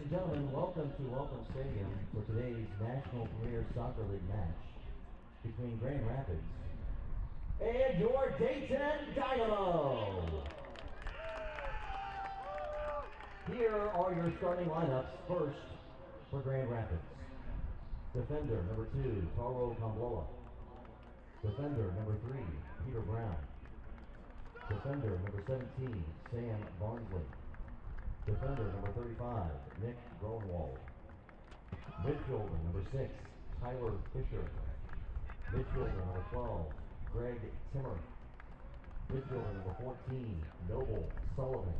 and gentlemen, welcome to Welcome Stadium for today's National Premier Soccer League match between Grand Rapids and your Dayton Dynamo. Here are your starting lineups. First, for Grand Rapids. Defender number 2, Taro Kambloa. Defender number 3, Peter Brown. Defender number 17, Sam Barnsley. Defender number 35, Nick Groenwald. Midfielder number 6, Tyler Fisher. Midfielder number 12, Greg Timmer. Midfielder number 14, Noble Sullivan.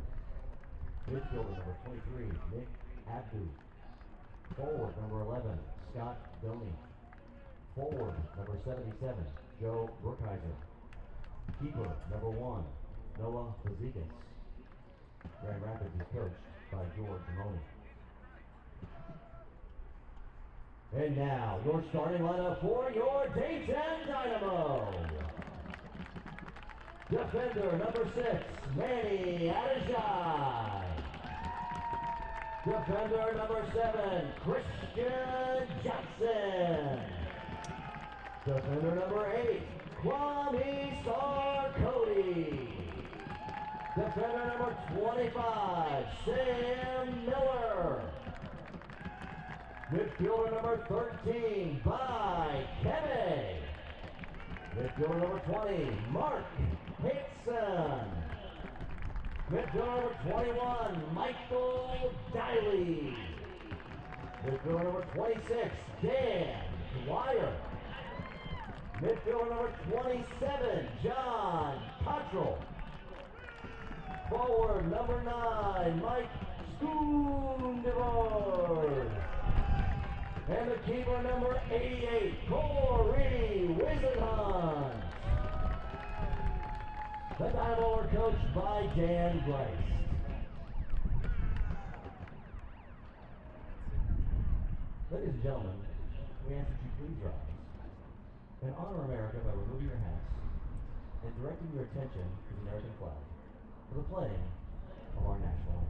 Midfielder number 23, Nick Abdu. Forward number 11, Scott Doney. Forward number 77, Joe Brookhiser. Keeper number 1, Noah Fazekas. Grand Rapids is coached by George Money. And now, your starting lineup for your Dayton Dynamo. Defender number 6, Manny Adajai. Defender number 7, Christian Johnson. Defender number 8, Kwame Sarkody. Defender number 25, Sam Miller. Midfielder number 13, Bai Keme. Midfielder number 20, Mark Hickson. Midfielder number 21, Michael Diley. Midfielder number 26, Dan Dwyer. Midfielder number 27, John Cottrell. Forward number 9, Mike Schoondevard. And the keeper number 88, Corey Wisenhunt. The Dynamo are coached by Dan Bryce. Ladies and gentlemen, we ask that you please rise and honor America by removing your hats and directing your attention to the American flag for the playing of our national anthem.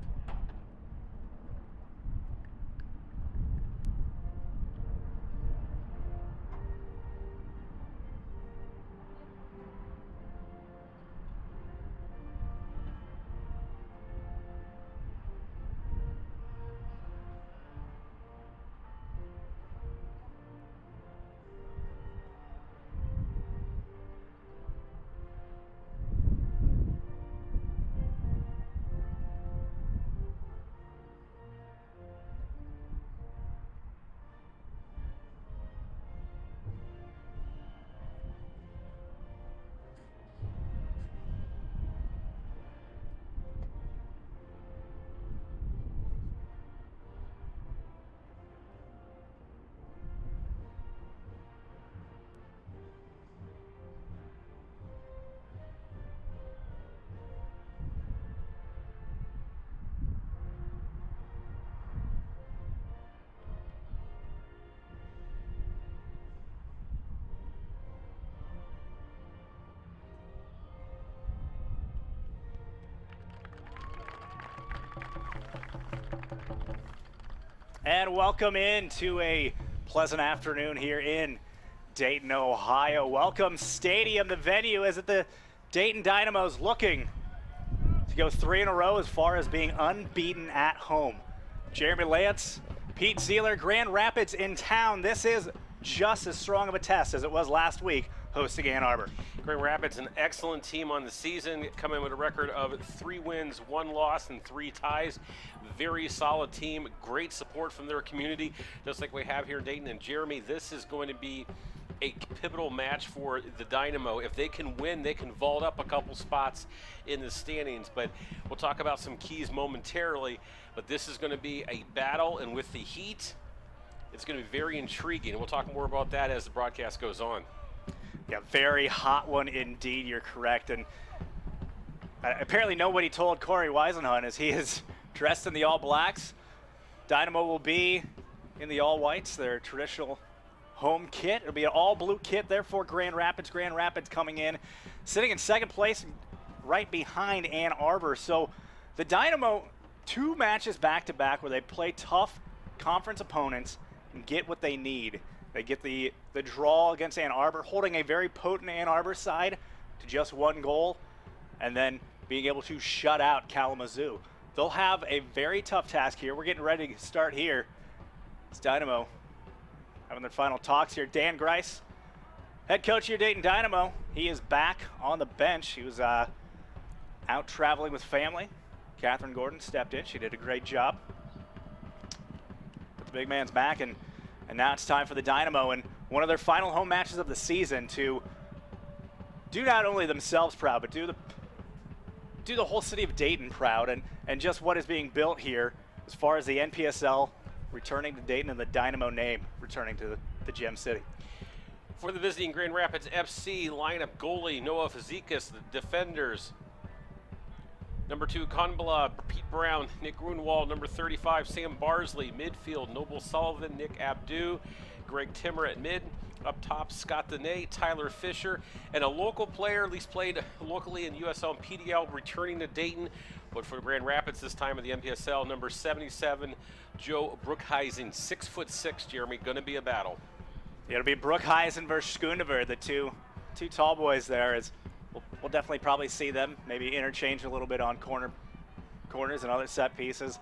And welcome into a pleasant afternoon here in Dayton, Ohio. Welcome Stadium. The venue is at the Dayton Dynamo's looking to go 3 in a row as far as being unbeaten at home. Jeremy Lance, Pete Zeeler, Grand Rapids in town. This is just as strong of a test as it was last week hosting Ann Arbor. Grand Rapids, an excellent team on the season, coming with a record of 3 wins, 1 loss, and 3 ties. Very solid team, great support from their community, just like we have here in Dayton. And Jeremy, this is going to be a pivotal match for the Dynamo. If they can win, they can vault up a couple spots in the standings. But we'll talk about some keys momentarily. But this is going to be a battle, and with the heat, it's going to be very intriguing. We'll talk more about that as the broadcast goes on. Yeah, very hot one indeed. You're correct. And apparently nobody told Corey Wisenhunt as he is dressed in the All Blacks. Dynamo will be in the All Whites, their traditional home kit. It'll be an all blue kit there for Grand Rapids. Grand Rapids coming in, sitting in second place right behind Ann Arbor. So the Dynamo 2 matches back-to-back where they play tough conference opponents and get what they need. They get the draw against Ann Arbor, holding a very potent Ann Arbor side to just 1 goal, and then being able to shut out Kalamazoo. They'll have a very tough task here. We're getting ready to start here. It's Dynamo having their final talks here. Dan Grice, head coach here, Dayton Dynamo. He is back on the bench. He was out traveling with family. Catherine Gordon stepped in. She did a great job. But the big man's back, and now it's time for the Dynamo and one of their final home matches of the season to do not only themselves proud, but do the whole city of Dayton proud, and just what is being built here as far as the NPSL returning to Dayton and the Dynamo name returning to the Gem City. For the visiting Grand Rapids FC lineup, goalie Noah Fazekas, the defenders. Number 2, Conbala, Pete Brown, Nick Grunwald. Number 35, Sam Barsley. Midfield, Noble Sullivan, Nick Abdu, Greg Timmer at mid. Up top, Scott Dene, Tyler Fisher, and a local player, at least played locally in USL and PDL, returning to Dayton, but for Grand Rapids this time of the NPSL, number 77, Joe Brookhuizen, 6'6", Jeremy, going to be a battle. It'll be Brookhuizen versus Schoondever, the two tall boys there. We'll definitely probably see them maybe interchange a little bit on corners and other set pieces.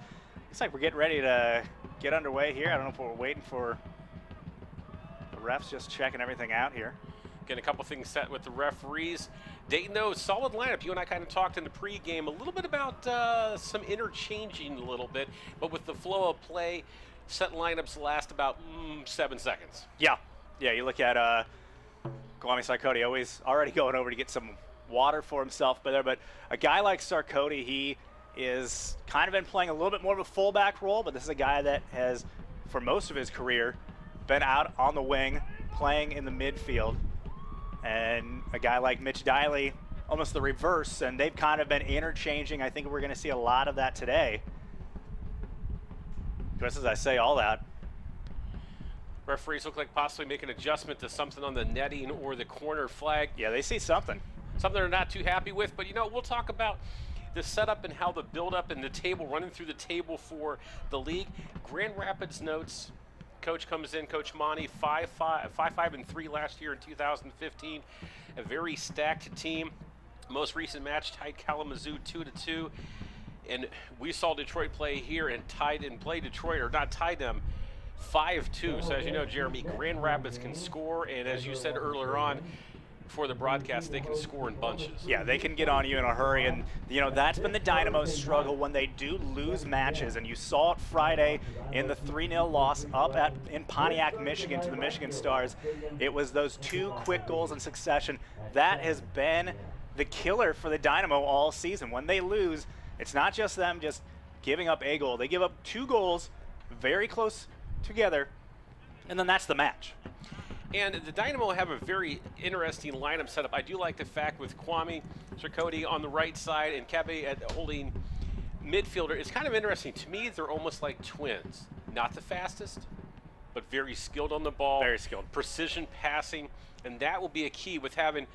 Looks like we're getting ready to get underway here. I don't know if we're waiting for the refs, just checking everything out here. Getting a couple things set with the referees. Dayton, though, solid lineup. You and I kind of talked in the pregame a little bit about some interchanging a little bit, but with the flow of play, set lineups last about 7 seconds. Yeah, you look at Kwame Sarkodie already going over to get some water for himself but a guy like Sarkodie, he is kind of been playing a little bit more of a fullback role, but this is a guy that has, for most of his career, been out on the wing, playing in the midfield. And a guy like Mitch Diley, almost the reverse, and they've kind of been interchanging. I think we're going to see a lot of that today. Just as I say all that. Referees look like possibly make an adjustment to something on the netting or the corner flag. Yeah, they see something. Something they're not too happy with, but we'll talk about the setup and how the build-up and the table, running through the table for the league. Grand Rapids notes, coach comes in, Coach Monty, 5-5-3 last year in 2015. A very stacked team. Most recent match tied Kalamazoo 2-2. And we saw Detroit play here and play Detroit, or not tied them, 5-2. So as you know, Jeremy, Grand Rapids can score, and as you said earlier on before the broadcast, they can score in bunches. Yeah, they can get on you in a hurry, and that's been the Dynamo's struggle when they do lose matches, and you saw it Friday in the 3-0 loss up in Pontiac, Michigan to the Michigan Stars. It was those 2 quick goals in succession. That has been the killer for the Dynamo all season. When they lose, it's not just them just giving up a goal. They give up 2 goals very close together, and then that's the match. And the Dynamo have a very interesting lineup setup. I do like the fact with Kwame Sarkodie on the right side and Kebe at holding midfielder. It's kind of interesting. To me, they're almost like twins. Not the fastest, but very skilled on the ball. Very skilled. Precision passing, and that will be a key with having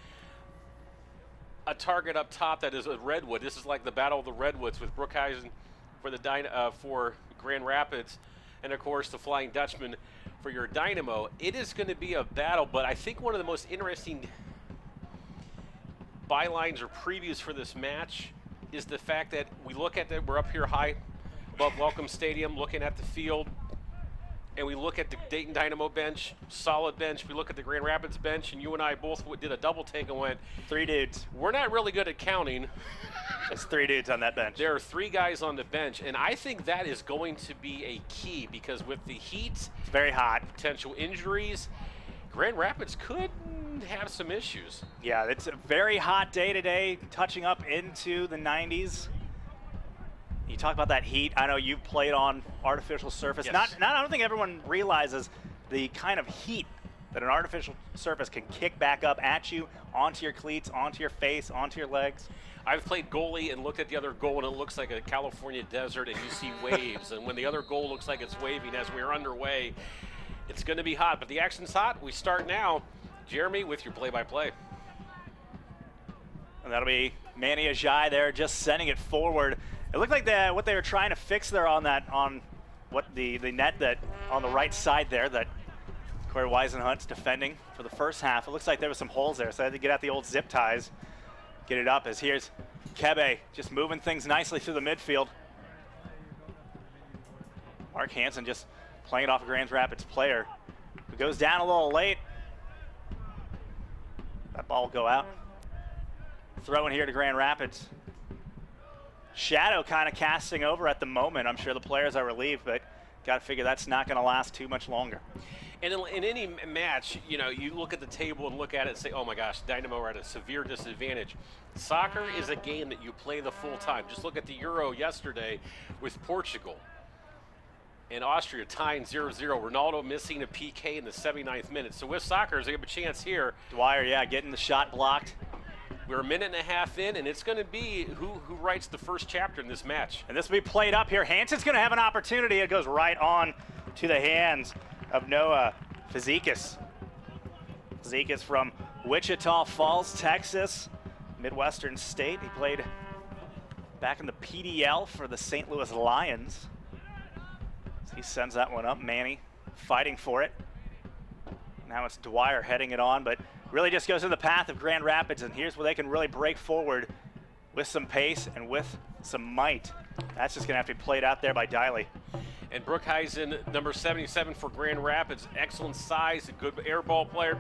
a target up top that is a Redwood. This is like the Battle of the Redwoods with Brookhuizen for Grand Rapids, and of course the Flying Dutchman for your Dynamo. It is going to be a battle, but I think one of the most interesting bylines or previews for this match is the fact that we look at that we're up here high above Welcome Stadium looking at the field, and we look at the Dayton Dynamo bench, solid bench. We look at the Grand Rapids bench, and you and I both did a double take and went, 3 dudes. We're not really good at counting. There's 3 dudes on that bench. There are 3 guys on the bench, and I think that is going to be a key because with the heat, it's very hot, potential injuries, Grand Rapids could have some issues. Yeah, it's a very hot day today, touching up into the 90s. You talk about that heat. I know you've played on artificial surface. Yes. I don't think everyone realizes the kind of heat that an artificial surface can kick back up at you, onto your cleats, onto your face, onto your legs. I've played goalie and looked at the other goal, and it looks like a California desert, and you see waves. And when the other goal looks like it's waving as we're underway, it's going to be hot. But the action's hot. We start now. Jeremy, with your play-by-play. And that'll be Manny Ajay there just sending it forward. It looked like what they were trying to fix there on the net that on the right side there that Corey Weisenhunt's defending for the first half. It looks like there was some holes there, so I had to get out the old zip ties, get it up. As here's Kebe just moving things nicely through the midfield. Mark Hansen just playing it off a Grand Rapids player who goes down a little late. That ball will go out. Throw in here to Grand Rapids. Shadow kind of casting over at the moment. I'm sure the players are relieved, but got to figure that's not going to last too much longer. And in any match, you know, you look at the table and look at it and say, oh my gosh, Dynamo are at a severe disadvantage. Soccer is a game that you play the full time. Just look at the Euro yesterday with Portugal and Austria tying 0-0. Ronaldo missing a PK in the 79th minute. So with soccer, they have a chance here. Dwyer, yeah, getting the shot blocked. We're a minute and a half in, and it's going to be who writes the first chapter in this match. And this will be played up here. Hansen's going to have an opportunity. It goes right on to the hands of Noah Fazekas. Fazekas from Wichita Falls, Texas, Midwestern State. He played back in the PDL for the St. Louis Lions. So he sends that one up. Manny fighting for it. Now it's Dwyer heading it on, but really just goes in the path of Grand Rapids, and here's where they can really break forward with some pace and with some might. That's just going to have to be played out there by Diley. And Brookhuizen, number 77 for Grand Rapids, excellent size, a good air ball player,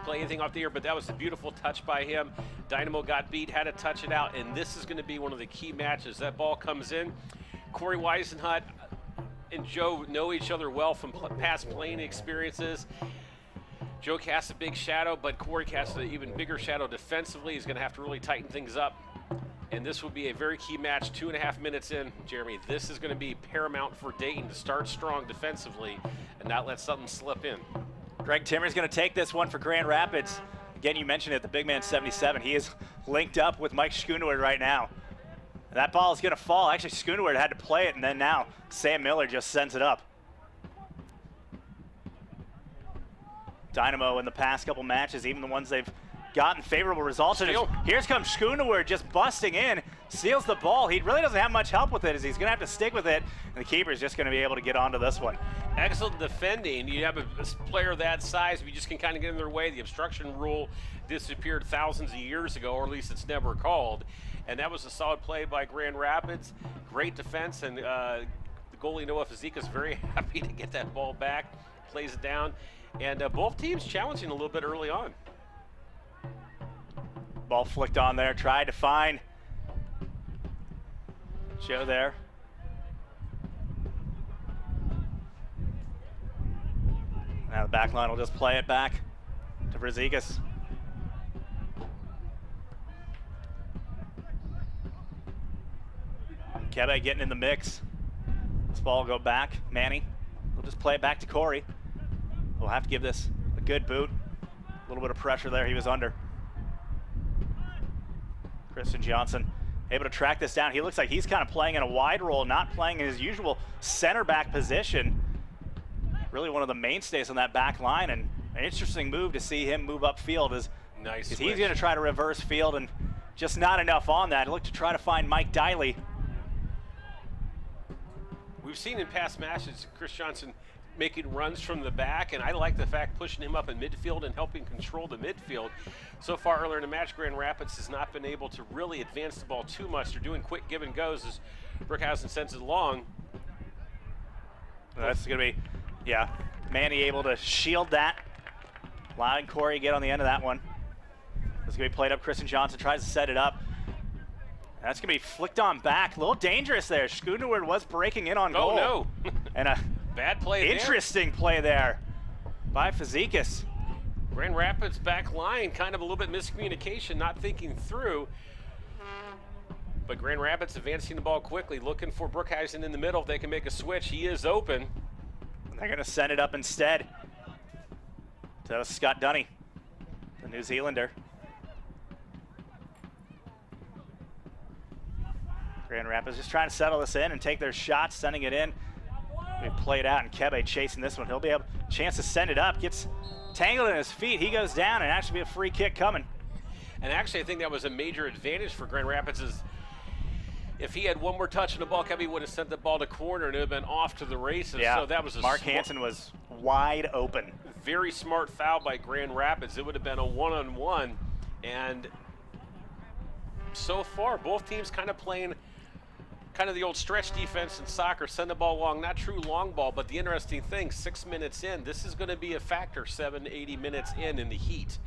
play anything off the air, but that was a beautiful touch by him. Dynamo got beat, had to touch it out, and this is going to be one of the key matches. That ball comes in. Corey Weisenhunt and Joe know each other well from past playing experiences. Joe casts a big shadow, but Corey casts an even bigger shadow defensively. He's going to have to really tighten things up. And this will be a very key match, 2.5 minutes in. Jeremy, this is going to be paramount for Dayton to start strong defensively and not let something slip in. Greg Timmer's going to take this one for Grand Rapids. Again, you mentioned it, the big man 77. He is linked up with Mike Schooneward right now. And that ball is going to fall. Actually, Schooneward had to play it, and then now Sam Miller just sends it up. Dynamo in the past couple matches, even the ones they've gotten favorable results. And here's comes Schooneward just busting in, steals the ball. He really doesn't have much help with it, as he's going to have to stick with it, and the keeper's just going to be able to get onto this one. Excellent defending. You have a player that size, but you just can kind of get in their way. The obstruction rule disappeared thousands of years ago, or at least it's never called. And that was a solid play by Grand Rapids. Great defense, and the goalie Noah Fazekas very happy to get that ball back, plays it down. And both teams challenging a little bit early on. Ball flicked on there, tried to find Joe there. Now the back line will just play it back to Fazekas. Kebe getting in the mix. This ball will go back. Manny will just play it back to Corey. We'll have to give this a good boot. A little bit of pressure there he was under. Christian Johnson able to track this down. He looks like he's kind of playing in a wide role, not playing in his usual center back position. Really one of the mainstays on that back line, and an interesting move to see him move upfield as nice. He's going to try to reverse field, and just not enough on that. Look to try to find Mike Diley. We've seen in past matches Chris Johnson making runs from the back, and I like the fact pushing him up in midfield and helping control the midfield. So far earlier in the match, Grand Rapids has not been able to really advance the ball too much. They're doing quick give and goes as Brookhausen sends it along. That's going to be, yeah, Manny able to shield that, allowing Corey to get on the end of that one. It's going to be played up. Christian Johnson tries to set it up. That's going to be flicked on back. A little dangerous there. Schooneward was breaking in on goal. Oh, no. And a bad play interesting play there by Fazekas. Grand Rapids back line, kind of a little bit miscommunication, not thinking through. But Grand Rapids advancing the ball quickly, looking for Brookhuizen in the middle. If they can make a switch, he is open. And they're going to send it up instead to Scott Dunny, the New Zealander. Grand Rapids just trying to settle this in and take their shots, sending it in. We played out, and Kebe chasing this one. He'll be able a chance to send it up. Gets tangled in his feet. He goes down, and actually be a free kick coming. And actually, I think that was a major advantage for Grand Rapids. Is If he had one more touch on the ball, Kevin would have sent the ball to corner and it would have been off to the races. Yeah, So that was a Mark Hansen was wide open. Very smart foul by Grand Rapids. It would have been a one-on-one. And so far, both teams kind of playing kind of the old stretch defense in soccer, send the ball long, not true long ball, but the interesting thing, 6 minutes in, this is going to be a factor 80 minutes in the heat.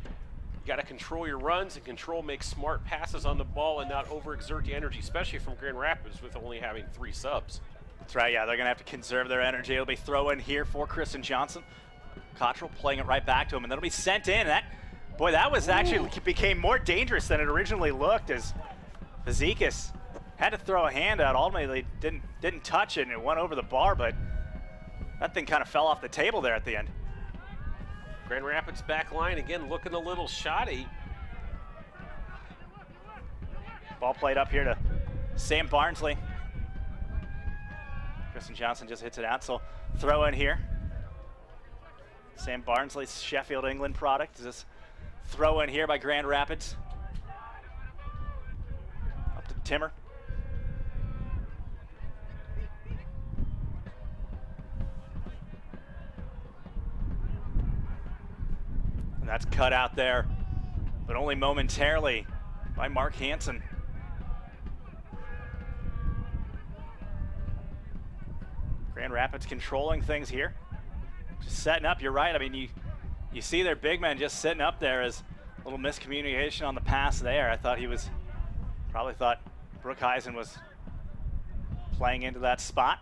You got to control your runs and make smart passes on the ball and not overexert the energy, especially from Grand Rapids with only having 3 subs. That's right, yeah, they're going to have to conserve their energy. It'll be throw in here for Kristen Johnson. Cottrell playing it right back to him, and that'll be sent in. That was actually became more dangerous than it originally looked, as Fazekas had to throw a hand out. Ultimately, didn't touch it, and it went over the bar, but that thing kind of fell off the table there at the end. Grand Rapids back line again looking a little shoddy. Ball played up here to Sam Barnsley. Kristen Johnson just hits it out, so throw in here. Sam Barnsley's Sheffield, England product. Is this throw in here by Grand Rapids? Up to Timmer. And that's cut out there, but only momentarily by Mark Hansen. Grand Rapids controlling things here. Just setting up, you're right. I mean, you see their big man just sitting up there as a little miscommunication on the pass there. I thought probably thought Brookhuizen was playing into that spot.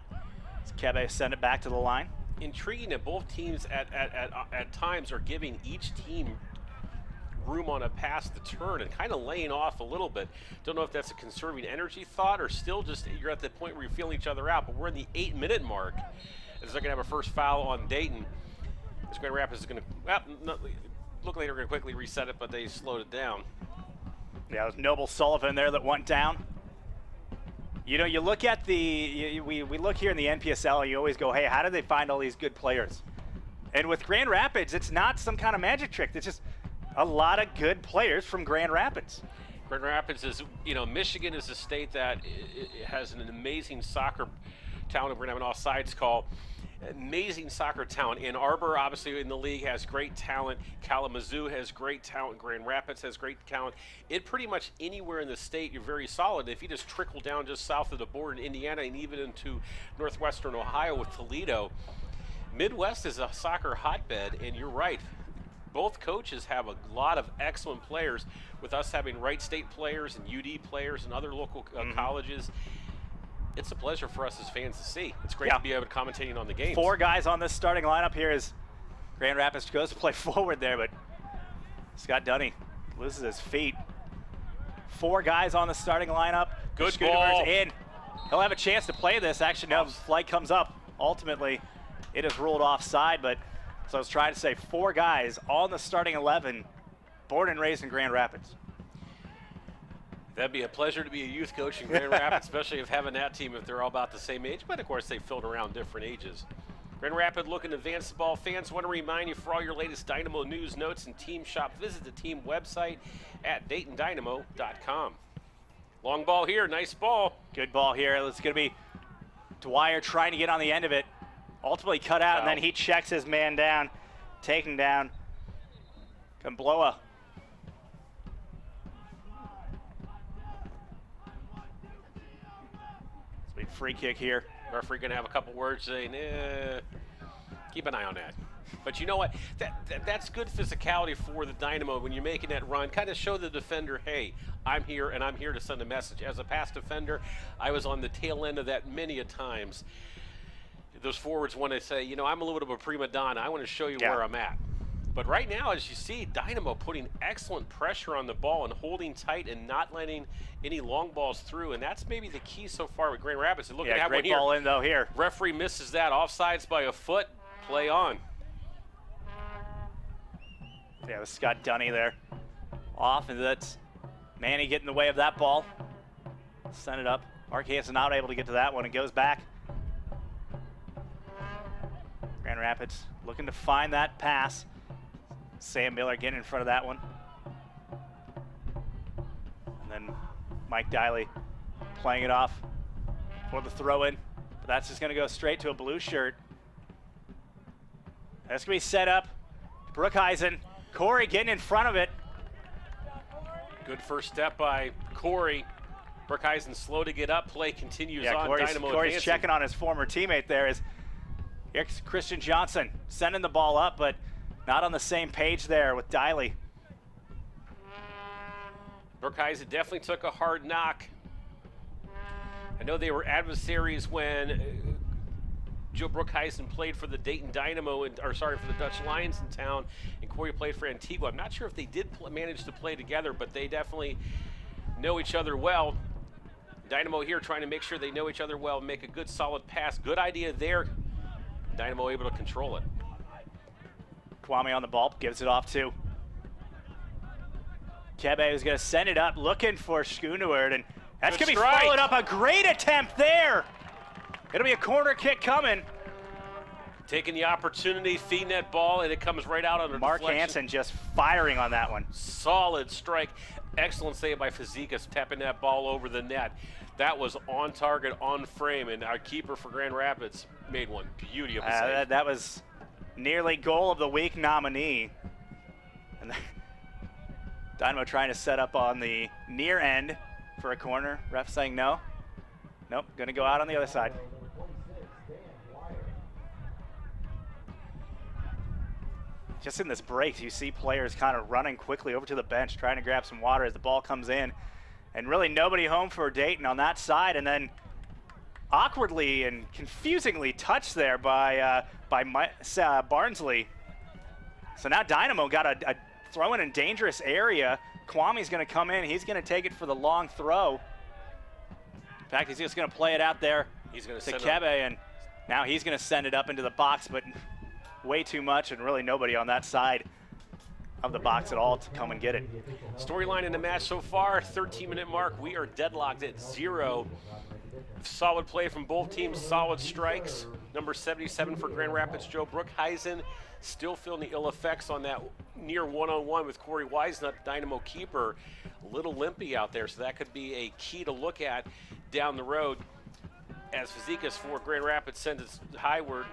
As Kebe sent it back to the line. Intriguing that both teams at times are giving each team room on a pass to turn and kind of laying off a little bit. Don't know if that's a conserving energy thought or still just you're at the point where you're feeling each other out, but we're in the 8-minute mark as they're going to have a first foul on Dayton. This Grand Rapids is going to, look like they're going to quickly reset it, but they slowed it down. Yeah, it was Noble Sullivan there that went down. You know, you look at we look here in the NPSL and you always go, hey, how did they find all these good players? And with Grand Rapids, it's not some kind of magic trick. It's just a lot of good players from Grand Rapids. Grand Rapids is, Michigan is a state that has an amazing soccer talent. We're going to have an offsides call. Amazing soccer talent. Ann Arbor, obviously, in the league has great talent. Kalamazoo has great talent. Grand Rapids has great talent. Pretty much anywhere in the state, you're very solid. If you just trickle down just south of the border in Indiana and even into northwestern Ohio with Toledo, Midwest is a soccer hotbed, and you're right. Both coaches have a lot of excellent players, with us having Wright State players and UD players and other local colleges. It's a pleasure for us as fans to see. It's great to be able to commentating on the games. 4 guys on this starting lineup here as Grand Rapids goes to play forward there, but Scott Dunny loses his feet. 4 guys on the starting lineup. Good ball. In. He'll have a chance to play this. Actually, no, flight comes up. Ultimately, it is ruled offside, but so I was trying to say 4 guys on the starting 11, born and raised in Grand Rapids. That'd be a pleasure to be a youth coach in Grand Rapids, especially if having that team if they're all about the same age. But, of course, they filled around different ages. Grand Rapids looking to advance the ball. Fans want to remind you for all your latest Dynamo news, notes, and team shop, visit the team website at DaytonDynamo.com. Long ball here. Nice ball. Good ball here. It's going to be Dwyer trying to get on the end of it. Ultimately cut out, and then he checks his man down, taken down. Kambloa. Big free kick here. Referee going to have a couple words saying, keep an eye on that. But you know what? That's good physicality for the Dynamo when you're making that run. Kind of show the defender, hey, I'm here, and I'm here to send a message. As a past defender, I was on the tail end of that many a times. Those forwards want to say, I'm a little bit of a prima donna. I want to show you where I'm at. But right now, as you see, Dynamo putting excellent pressure on the ball and holding tight and not letting any long balls through. And that's maybe the key so far with Grand Rapids. Look at great ball in, though, here. Referee misses that. Offsides by a foot. Play on. Yeah, with Scott Dunny there. Off, and that's Manny getting in the way of that ball. Send it up. Mark Hansen not able to get to that one. It goes back. Grand Rapids looking to find that pass. Sam Miller getting in front of that one. And then Mike Diley playing it off for the throw-in. But that's just going to go straight to a blue shirt. That's going to be set up. Brookhuizen, Corey getting in front of it. Good first step by Corey. Brookhuizen slow to get up. Play continues on. Corey's Dynamo checking on his former teammate there. Here's Christian Johnson sending the ball up, but not on the same page there with Diley. Brookhuizen definitely took a hard knock. I know they were adversaries when Joe Brookhuizen played for the Dayton Dynamo, for the Dutch Lions in town, and Corey played for Antigua. I'm not sure if they did manage to play together, but they definitely know each other well. Dynamo here trying to make sure they know each other well, make a good solid pass. Good idea there. Dynamo able to control it. Kwame on the ball, gives it off to Kebe, who's going to send it up, looking for Schooneward, and that's going to be followed up. A great attempt there. It'll be a corner kick coming. Taking the opportunity, feeding that ball, and it comes right out on the Mark Hansen just firing on that one. Solid strike. Excellent save by Fazekas, tapping that ball over the net. That was on target, on frame, and our keeper for Grand Rapids made one. Beauty of a save. That was nearly goal of the week nominee. And Dynamo trying to set up on the near end for a corner. Ref saying no. Nope, going to go out on the other side. Just in this break, you see players kind of running quickly over to the bench, trying to grab some water as the ball comes in. And really nobody home for Dayton on that side. And then awkwardly and confusingly touched there by Barnsley. So now Dynamo got a throw in dangerous area. Kwame's going to come in. He's going to take it for the long throw. In fact, he's just going to play it out there to Kebe, and now he's going to send it up into the box, but way too much, and really nobody on that side of the box at all to come and get it. Storyline in the match so far, 13-minute mark. We are deadlocked at 0. Solid play from both teams, solid strikes. Number 77 for Grand Rapids, Joe Brookhuizen, still feeling the ill effects on that near one-on-one with Corey Wisenut, Dynamo keeper. A little limpy out there, so that could be a key to look at down the road as Fazekas for Grand Rapids sends it highward.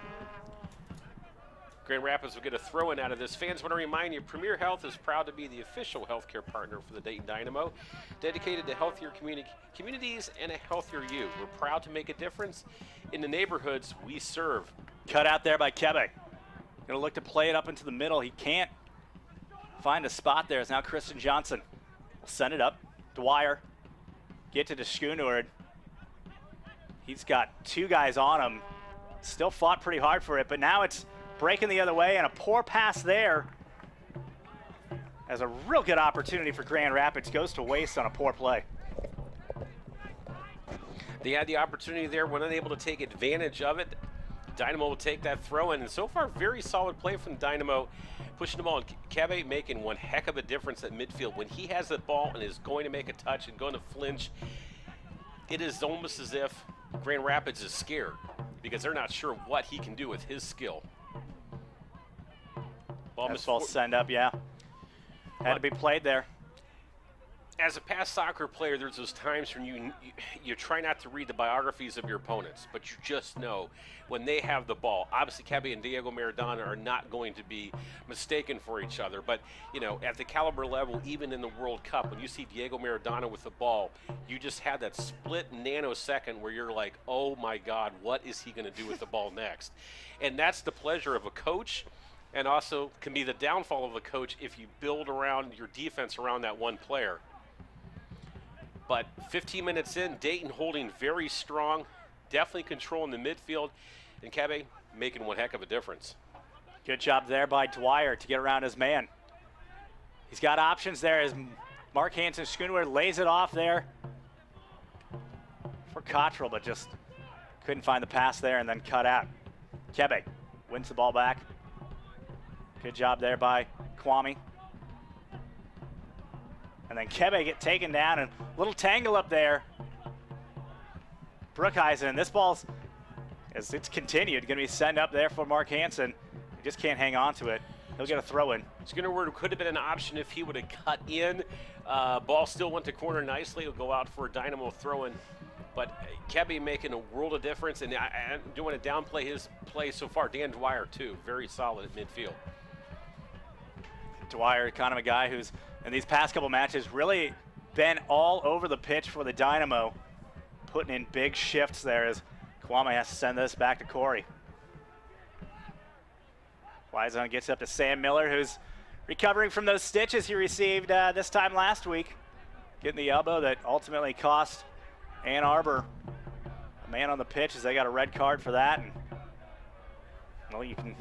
Grand Rapids will get a throw-in out of this. Fans want to remind you, Premier Health is proud to be the official healthcare partner for the Dayton Dynamo, dedicated to healthier communities and a healthier you. We're proud to make a difference in the neighborhoods we serve. Cut out there by Kebe. Going to look to play it up into the middle. He can't find a spot there. It's now Christian Johnson. Will send it up. Dwyer. Get to Schooneward. He's got 2 guys on him. Still fought pretty hard for it, but now it's breaking the other way, and a poor pass there as a real good opportunity for Grand Rapids goes to waste on a poor play. They had the opportunity there, were unable to take advantage of it. Dynamo will take that throw in, and so far very solid play from Dynamo, pushing the ball. And Kebe making one heck of a difference at midfield. When he has the ball and is going to make a touch and going to flinch, it is almost as if Grand Rapids is scared because they're not sure what he can do with his skill. Ball send up, yeah. Had to be played there. As a past soccer player, there's those times when you try not to read the biographies of your opponents, but you just know when they have the ball. Obviously, Kebe and Diego Maradona are not going to be mistaken for each other, but you know, at the caliber level, even in the World Cup, when you see Diego Maradona with the ball, you just have that split nanosecond where you're like, oh my God, what is he going to do with the ball next? And that's the pleasure of a coach, and also can be the downfall of a coach if you build around your defense around that one player. But 15 minutes in, Dayton holding very strong, definitely controlling the midfield, and Kebe making one heck of a difference. Good job there by Dwyer to get around his man. He's got options there as Mark Hansen Schooneward lays it off there for Cottrell, but just couldn't find the pass there and then cut out. Kebe wins the ball back. Good job there by Kwame. And then Kebe get taken down, and a little tangle up there. Brookhuizen, and this ball's, as it's continued, going to be sent up there for Mark Hansen. He just can't hang on to it. He'll get a throw in. Schooneward could have been an option if he would have cut in. Ball still went to corner nicely. It'll go out for a Dynamo throw in But Kebby making a world of difference, and I don't want to downplay his play so far. Dan Dwyer, too, very solid at midfield. Dwyer, kind of a guy who's, in these past couple matches, really been all over the pitch for the Dynamo, putting in big shifts there as Kwame has to send this back to Corey. Wyzone gets up to Sam Miller, who's recovering from those stitches he received this time last week, getting the elbow that ultimately cost Ann Arbor a man on the pitch as they got a red card for that. And well, you can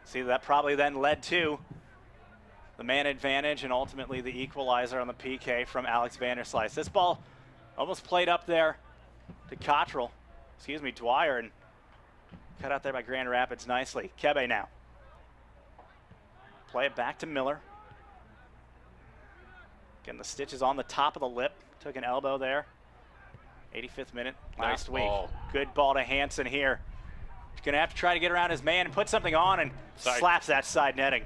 see that probably then led to the man advantage and ultimately the equalizer on the PK from Alex Vanderslice. This ball almost played up there to Dwyer, and cut out there by Grand Rapids nicely. Kebe now. Play it back to Miller. Getting the stitches on the top of the lip. Took an elbow there. 85th minute last week. Ball. Good ball to Hansen here. He's going to have to try to get around his man and put something on, and slaps that side netting.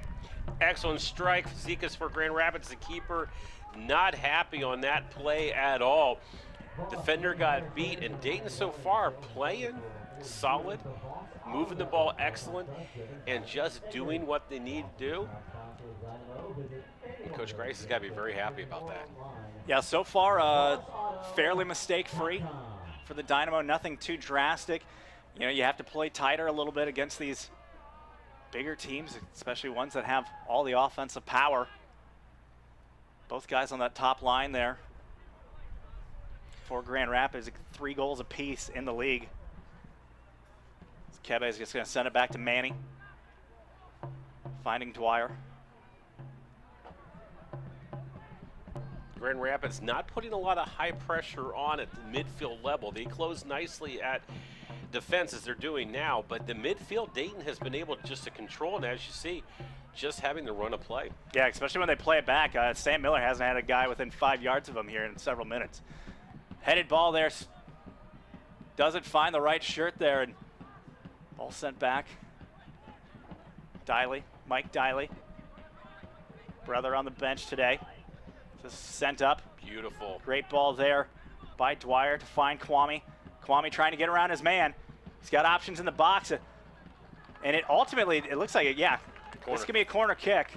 Excellent strike. Zekas for Grand Rapids, the keeper. Not happy on that play at all. Defender got beat, and Dayton so far playing solid, moving the ball excellent, and just doing what they need to do. And Coach Grace has got to be very happy about that. Yeah, so far fairly mistake-free for the Dynamo. Nothing too drastic. You know, you have to play tighter a little bit against these bigger teams, especially ones that have all the offensive power. Both guys on that top line there for Grand Rapids, 3 goals apiece in the league. Kebe is just going to send it back to Manny. Finding Dwyer. Grand Rapids not putting a lot of high pressure on at the midfield level. They close nicely at defense as they're doing now, but the midfield, Dayton has been able just to control, and as you see, just having the run of play. Yeah, especially when they play it back. Sam Miller hasn't had a guy within 5 yards of him here in several minutes. Headed ball there. Doesn't find the right shirt there, and ball sent back. Mike Diley, brother on the bench today. Just sent up. Beautiful. Great Great ball there by Dwyer to find Kwame. Kwame trying to get around his man. He's got options in the box. And it ultimately, it looks like, this could be a corner kick.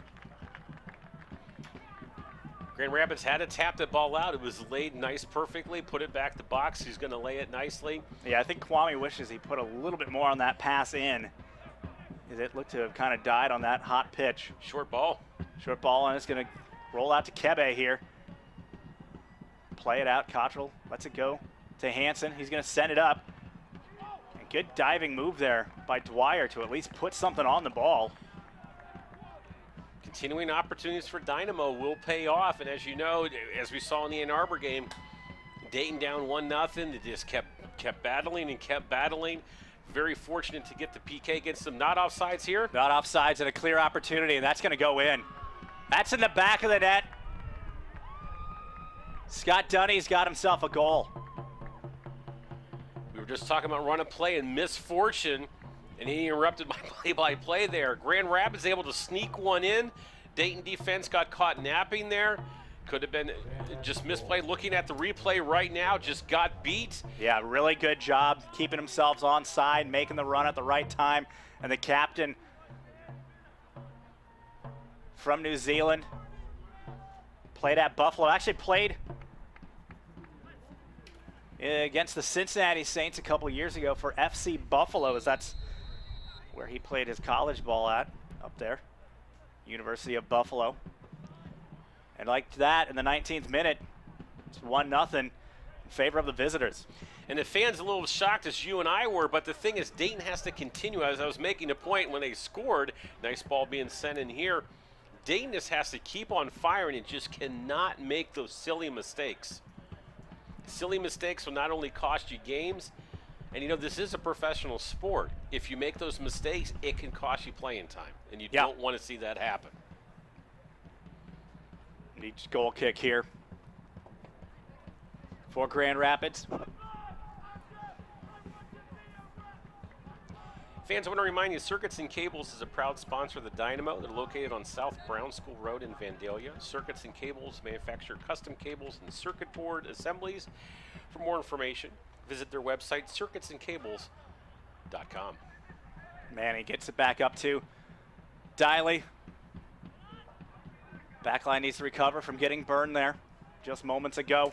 Grand Rapids had to tap the ball out. It was laid nice perfectly, put it back to box. He's going to lay it nicely. Yeah, I think Kwame wishes he put a little bit more on that pass in, as it looked to have kind of died on that hot pitch. Short ball. Short ball, and it's going to roll out to Kebe here. Play it out. Cottrell lets it go to Hansen. He's going to send it up. And good diving move there by Dwyer to at least put something on the ball. Continuing opportunities for Dynamo will pay off, and as you know, as we saw in the Ann Arbor game, Dayton down 1-0. They just kept battling and kept battling. Very fortunate to get the PK against them. Not offsides here. Not offsides, and a clear opportunity, and that's going to go in. That's in the back of the net. Scott Dunny's got himself a goal. We were just talking about run of play and misfortune, and he interrupted my play-by-play there. Grand Rapids able to sneak one in. Dayton defense got caught napping there. Could have been just misplayed. Looking at the replay right now, just got beat. Yeah, really good job keeping themselves onside, making the run at the right time. And the captain from New Zealand played at Buffalo. Actually played against the Cincinnati Saints a couple years ago for FC Buffalo, as that's where he played his college ball at, up there, University of Buffalo. And like that, in the 19th minute, it's 1-0 in favor of the visitors. And the fans a little shocked, as you and I were, but the thing is, Dayton has to continue. As I was making a point when they scored, nice ball being sent in here, Dayton just has to keep on firing and just cannot make those silly mistakes. Silly mistakes will not only cost you games, and you know, this is a professional sport. If you make those mistakes, it can cost you playing time, and you don't want to see that happen. Each goal kick here for Grand Rapids. Fans, I want to remind you, Circuits and Cables is a proud sponsor of the Dynamo. They're located on South Brown School Road in Vandalia. Circuits and Cables manufacture custom cables and circuit board assemblies. For more information, visit their website, circuitsandcables.com. Manny gets it back up to Diley. Backline needs to recover from getting burned there just moments ago.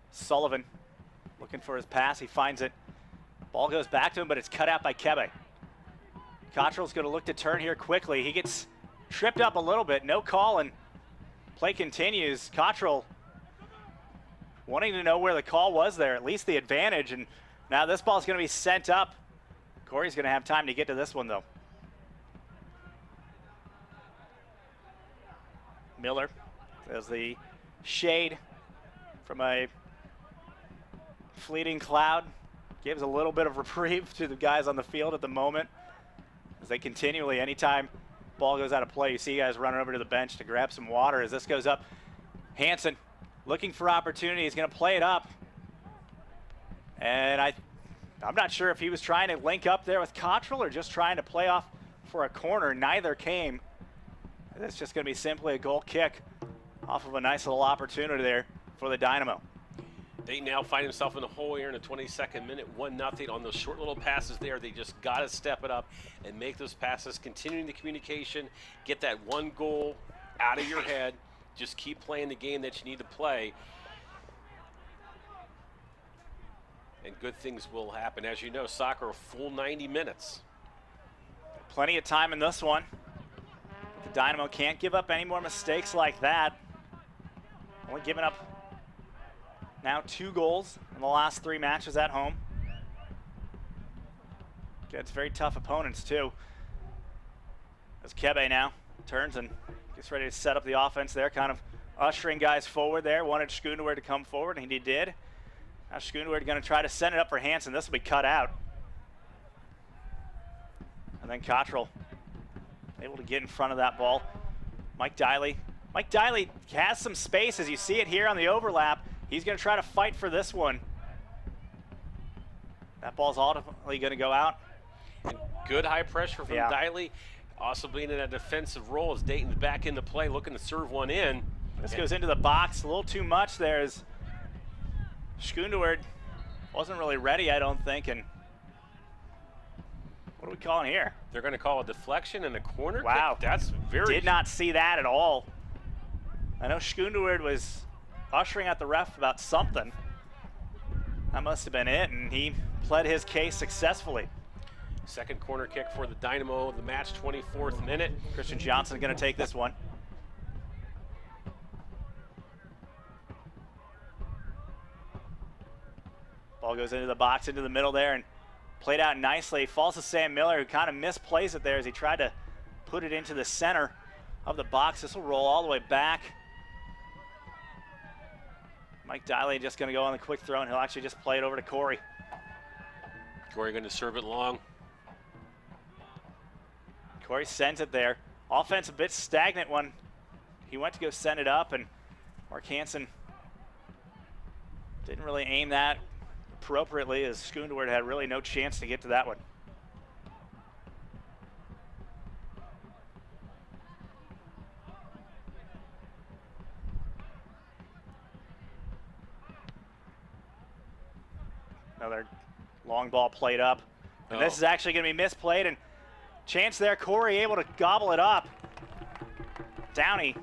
Sullivan looking for his pass. He finds it. Ball goes back to him, but it's cut out by Kebe. Cottrell's going to look to turn here quickly. He gets tripped up a little bit. No call, and play continues. Cottrell wanting to know where the call was there, at least the advantage. And now this ball's going to be sent up. Corey's going to have time to get to this one, though. Miller as the shade from a fleeting cloud gives a little bit of reprieve to the guys on the field at the moment as they continually, anytime ball goes out of play, you see guys running over to the bench to grab some water as this goes up. Hansen looking for opportunity. He's going to play it up. And I'm not sure if he was trying to link up there with Cottrell or just trying to play off for a corner. Neither came. It's just going to be simply a goal kick off of a nice little opportunity there for the Dynamo. They now find himself in the hole here in the 22nd minute, 1-0 on those short little passes there. They just got to step it up and make those passes, continuing the communication, get that one goal out of your head. Just keep playing the game that you need to play. And good things will happen. As you know, soccer, a full 90 minutes. Plenty of time in this one. The Dynamo can't give up any more mistakes like that. Only giving up now 2 goals in the last 3 matches at home. Against very tough opponents, too. As Kebe now turns and gets ready to set up the offense there, kind of ushering guys forward there. Wanted Schooneward to come forward, and he did. Now Schooneward going to try to send it up for Hansen. This will be cut out. And then Cottrell able to get in front of that ball. Mike Diley. Mike Diley has some space, as you see it here on the overlap. He's going to try to fight for this one. That ball's ultimately going to go out. And good high pressure from Diley. Also being in a defensive role as Dayton's back into play, looking to serve one in. This goes into the box a little too much there as Schooneward wasn't really ready, I don't think. And what are we calling here? They're going to call a deflection and a corner kick? Wow. That's very... Did not see that at all. I know Schooneward was ushering at the ref about something. That must have been it, and he pled his case successfully. Second corner kick for the Dynamo of the match, 24th minute. Christian Johnson going to take this one. Ball goes into the box, into the middle there, and played out nicely. Falls to Sam Miller, who kind of misplays it there as he tried to put it into the center of the box. This will roll all the way back. Mike Diley just going to go on the quick throw, and he'll actually just play it over to Corey. Corey going to serve it long. Corey sends it there. Offense a bit stagnant when he went to go send it up, and Mark Hansen didn't really aim that appropriately as Schooneward had really no chance to get to that one. Another long ball played up. And this is actually going to be misplayed, and chance there, Corey able to gobble it up. Downey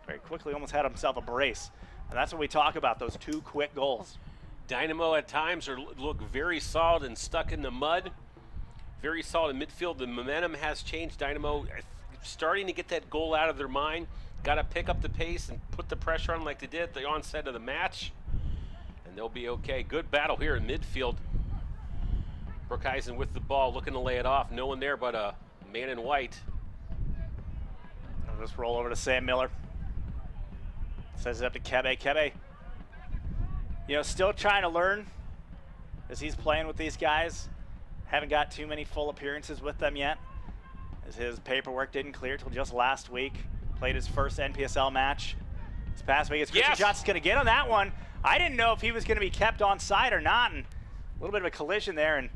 very quickly almost had himself a brace. And that's what we talk about, those 2 quick goals. Dynamo at times look very solid and stuck in the mud. Very solid in midfield. The momentum has changed. Dynamo starting to get that goal out of their mind. Got to pick up the pace and put the pressure on like they did at the onset of the match. And they'll be okay. Good battle here in midfield. Brookhuizen with the ball, looking to lay it off. No one there but a man in white. I'll just roll over to Sam Miller. Sends it up to Kebe. Kebe, you know, still trying to learn as he's playing with these guys. Haven't got too many full appearances with them yet, as his paperwork didn't clear till just last week. Played his first NPSL match this past week. Christian Johnson's going to get on that one. I didn't know if he was going to be kept on side or not, and a little bit of a collision there, and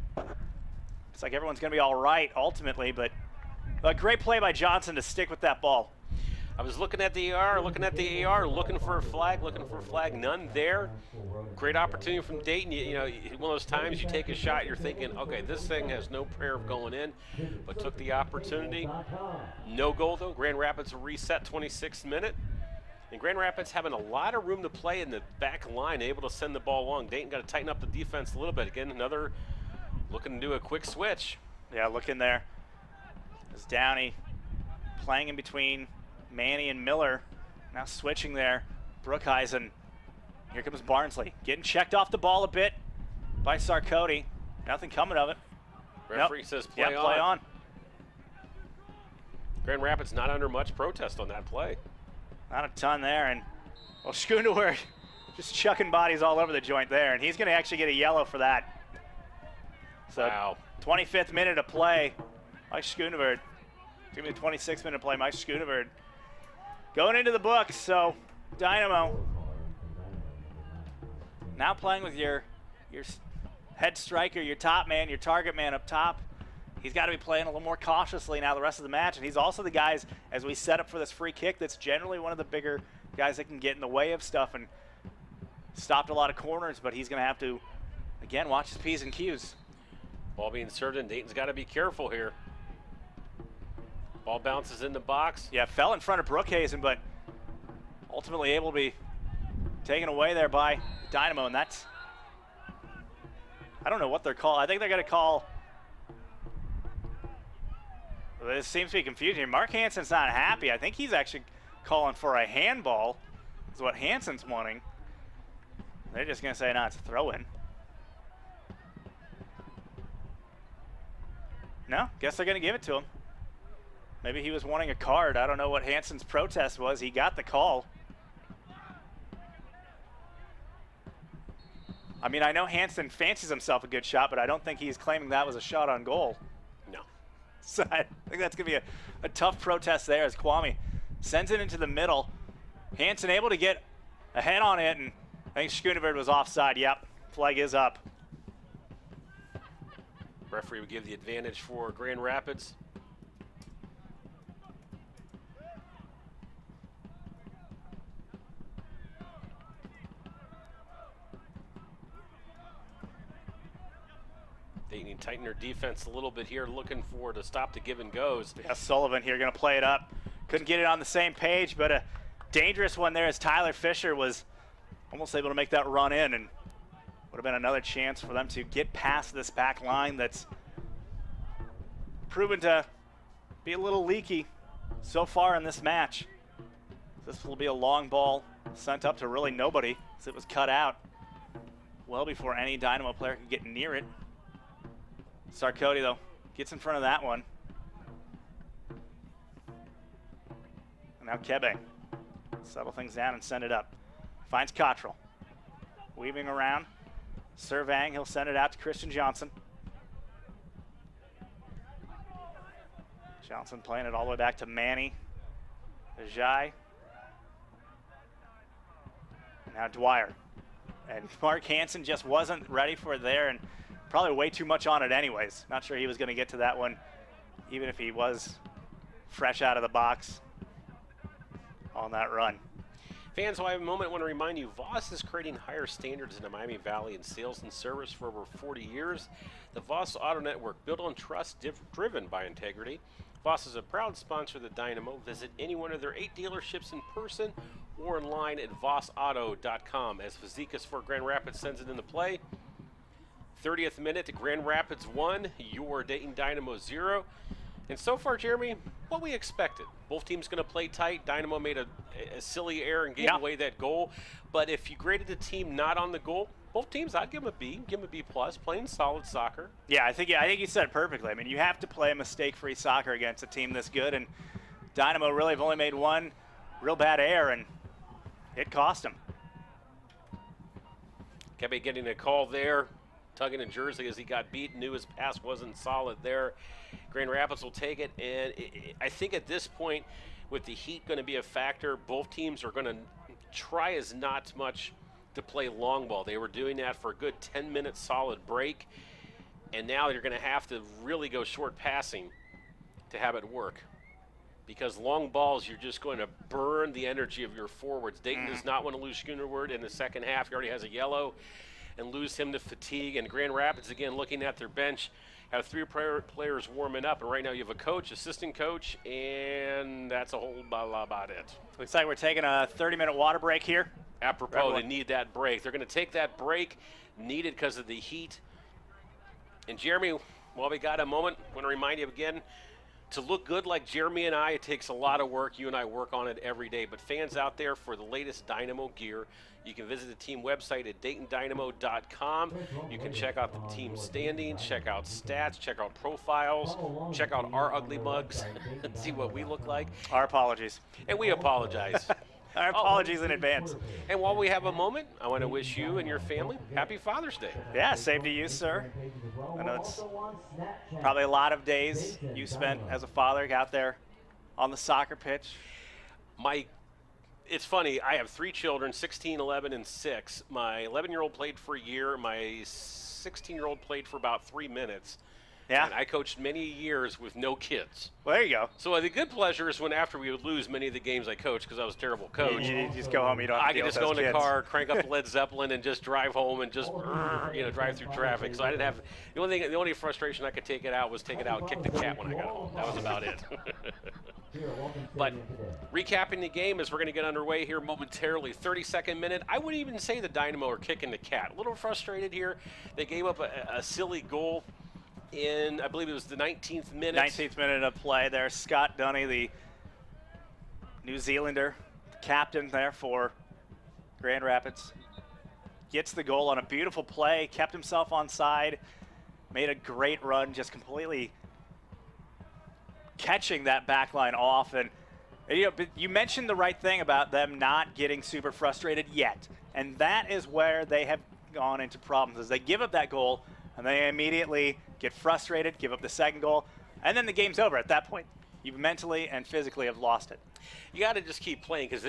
Looks like everyone's going to be all right ultimately, but a great play by Johnson to stick with that ball. I was looking at the AR, looking for a flag, none there. Great opportunity from Dayton. You know, one of those times you take a shot, you're thinking, okay, this thing has no prayer of going in, but took the opportunity. No goal though. Grand Rapids reset 26th minute. And Grand Rapids having a lot of room to play in the back line, able to send the ball along. Dayton got to tighten up the defense a little bit. Again, another looking to do a quick switch. Yeah, look in there. It's Downey playing in between Manny and Miller. Now switching there. Brookhuizen. Here comes Barnsley. Getting checked off the ball a bit by Sarkoti. Nothing coming of it. Referee says play on. Play on. Grand Rapids not under much protest on that play. Not a ton there. And, well, Schooneward just chucking bodies all over the joint there. And he's going to actually get a yellow for that. So, wow. 25th minute of play. Mike Schooneward. Give me the 26th minute play. Mike Schooneward going into the books. So, Dynamo now playing with your head striker, your top man, your target man up top. He's got to be playing a little more cautiously now the rest of the match. And he's also the guys, as we set up for this free kick, that's generally one of the bigger guys that can get in the way of stuff and stopped a lot of corners, but he's going to have to, again, watch his P's and Q's. Ball being served in. Dayton's got to be careful here. Ball bounces in the box. Yeah, fell in front of Brookhuizen, but ultimately able to be taken away there by Dynamo, and that's, I don't know what they're called. I think they're going to call, this seems to be confusing here. Mark Hansen's not happy. I think he's actually calling for a handball, is what Hansen's wanting. They're just going to say, no, it's a throw-in. No, guess they're going to give it to him. Maybe he was wanting a card. I don't know what Hansen's protest was. He got the call. I mean, I know Hansen fancies himself a good shot, but I don't think he's claiming that was a shot on goal. No. So I think that's going to be a tough protest there as Kwame sends it into the middle. Hansen able to get a head on it, and I think Schooneverd was offside. Yep, flag is up. Referee would give the advantage for Grand Rapids. They need to tighten their defense a little bit here, looking for to stop the give and goes. Yeah, Sullivan here going to play it up. Couldn't get it on the same page, but a dangerous one there as Tyler Fisher was almost able to make that run in, and would have been another chance for them to get past this back line that's proven to be a little leaky so far in this match. This will be a long ball sent up to really nobody as it was cut out well before any Dynamo player could get near it. Sarkoti, though, gets in front of that one. And now Kebe. Settle things down and send it up. Finds Cottrell. Weaving around. Surveying, he'll send it out to Christian Johnson. Johnson playing it all the way back to Manny. Ajay. Now Dwyer. And Mark Hansen just wasn't ready for it there, and probably way too much on it anyways. Not sure he was going to get to that one, even if he was fresh out of the box on that run. Fans, while I have a moment, I want to remind you, Voss is creating higher standards in the Miami Valley in sales and service for over 40 years. The Voss Auto Network, built on trust, driven by integrity. Voss is a proud sponsor of the Dynamo. Visit any one of their 8 dealerships in person or online at vossauto.com. As Fazekas for Grand Rapids sends it into play. 30th minute, Grand Rapids 1, your Dayton Dynamo 0. And so far, Jeremy, what we expected. Both teams going to play tight. Dynamo made a silly error and gave away that goal. But if you graded the team not on the goal, both teams, I'd give them a B, give them a B+, playing solid soccer. Yeah, I think you said it perfectly. I mean, you have to play a mistake-free soccer against a team this good, and Dynamo really have only made one real bad error, and it cost them. Kebe getting a call there, tugging a jersey as he got beat, knew his pass wasn't solid there. Grand Rapids will take it, and I think at this point, with the heat going to be a factor, both teams are going to try as not much to play long ball. They were doing that for a good 10-minute solid break. And now you're going to have to really go short passing to have it work. Because long balls, you're just going to burn the energy of your forwards. Dayton does not want to lose Schoonerward in the second half. He already has a yellow, and lose him to fatigue. And Grand Rapids, again, looking at their bench, have 3 players warming up. And right now you have a coach, assistant coach, and that's a whole lot about it. Looks like we're taking a 30-minute water break here. Apropos, they need that break. They're going to take that break, needed because of the heat. And Jeremy, while we got a moment, I want to remind you again, to look good like Jeremy and I, it takes a lot of work. You and I work on it every day. But fans out there, for the latest Dynamo gear, you can visit the team website at DaytonDynamo.com. You can check out the team standings, check out stats, check out profiles, check out our ugly mugs, and see what we look like. Our apologies. And we apologize. Our apologies in advance. And while we have a moment, I want to wish you and your family Happy Father's Day. Yeah, same to you, sir. I know it's probably a lot of days you spent as a father out there on the soccer pitch. It's funny, I have 3 children, 16, 11, and 6. My 11-year-old played for a year. My 16-year-old played for about 3 minutes. Yeah. And I coached many years with no kids. Well, there you go. So the good pleasure is when after we would lose many of the games I coached because I was a terrible coach. You just go home, you don't have to I deal could just with go in those the kids. car, crank up Led Zeppelin, and just drive home and just drive through traffic. So I didn't have the only frustration I could take it out was take it out and kick the cat when I got home. That was about it. But recapping the game as we're going to get underway here momentarily, 32nd minute. I wouldn't even say the Dynamo are kicking the cat. A little frustrated here. They gave up a silly goal in, I believe it was the 19th minute. 19th minute of play there. Scott Dunny, the New Zealander, captain there for Grand Rapids, gets the goal on a beautiful play, kept himself onside, made a great run, just completely catching that back line off. And you mentioned the right thing about them not getting super frustrated yet. And that is where they have gone into problems, is they give up that goal and they immediately get frustrated, give up the second goal, and then the game's over. At that point, you mentally and physically have lost it. You got to just keep playing because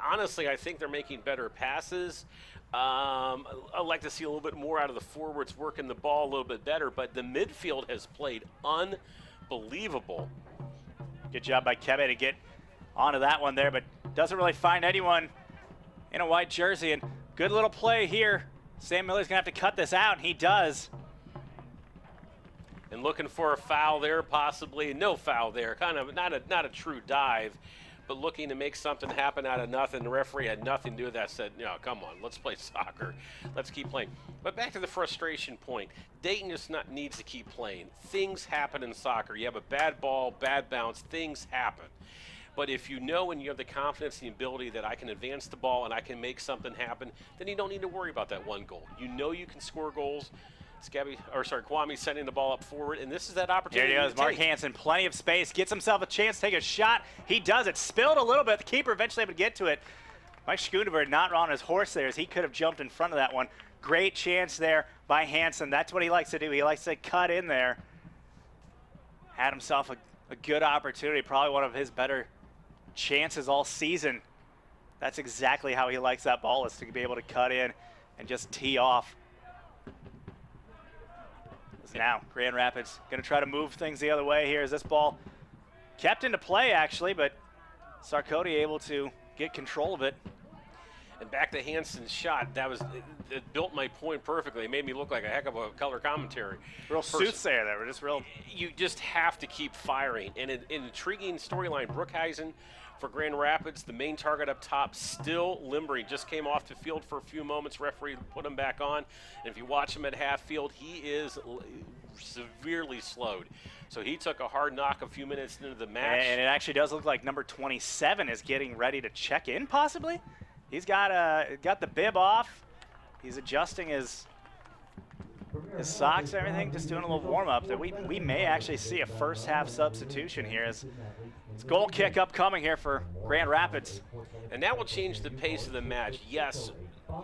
honestly, I think they're making better passes. I'd like to see a little bit more out of the forwards working the ball a little bit better, but the midfield has played unbelievable. Good job by Kebe to get onto that one there, but doesn't really find anyone in a white jersey. And good little play here. Sam Miller's going to have to cut this out, and he does. And looking for a foul there, possibly. No foul there. Kind of not a true dive, but looking to make something happen out of nothing. The referee had nothing to do with that. Said, no, come on, let's play soccer. Let's keep playing. But back to the frustration point. Dayton just needs to keep playing. Things happen in soccer. You have a bad ball, bad bounce. Things happen. But if you know and you have the confidence and the ability that I can advance the ball and I can make something happen, then you don't need to worry about that one goal. You know you can score goals. Kwame sending the ball up forward, and this is that opportunity. Here he goes, Mark Hansen, plenty of space, gets himself a chance to take a shot. He does it, spilled a little bit. The keeper eventually able to get to it. Mike Schoonberg not on his horse there, as he could have jumped in front of that one. Great chance there by Hansen. That's what he likes to do. He likes to cut in there. Had himself a good opportunity, probably one of his better chances all season. That's exactly how he likes that ball, is to be able to cut in and just tee off. Now Grand Rapids going to try to move things the other way here, as this ball kept into play actually, but Sarkodie able to get control of it. And back to Hansen's shot. It built my point perfectly. It made me look like a heck of a color commentary. Real soothsayer there. We're just real. You just have to keep firing. And an intriguing storyline. Brookhuizen for Grand Rapids, the main target up top, still limbering. Just came off the field for a few moments. Referee put him back on. And if you watch him at half field, he is severely slowed. So he took a hard knock a few minutes into the match. And it actually does look like number 27 is getting ready to check in, possibly. He's got the bib off. He's adjusting his socks and everything, just doing a little warm-up. That we may actually see a first-half substitution here, as it's goal kick upcoming here for Grand Rapids. And that will change the pace of the match. Yes,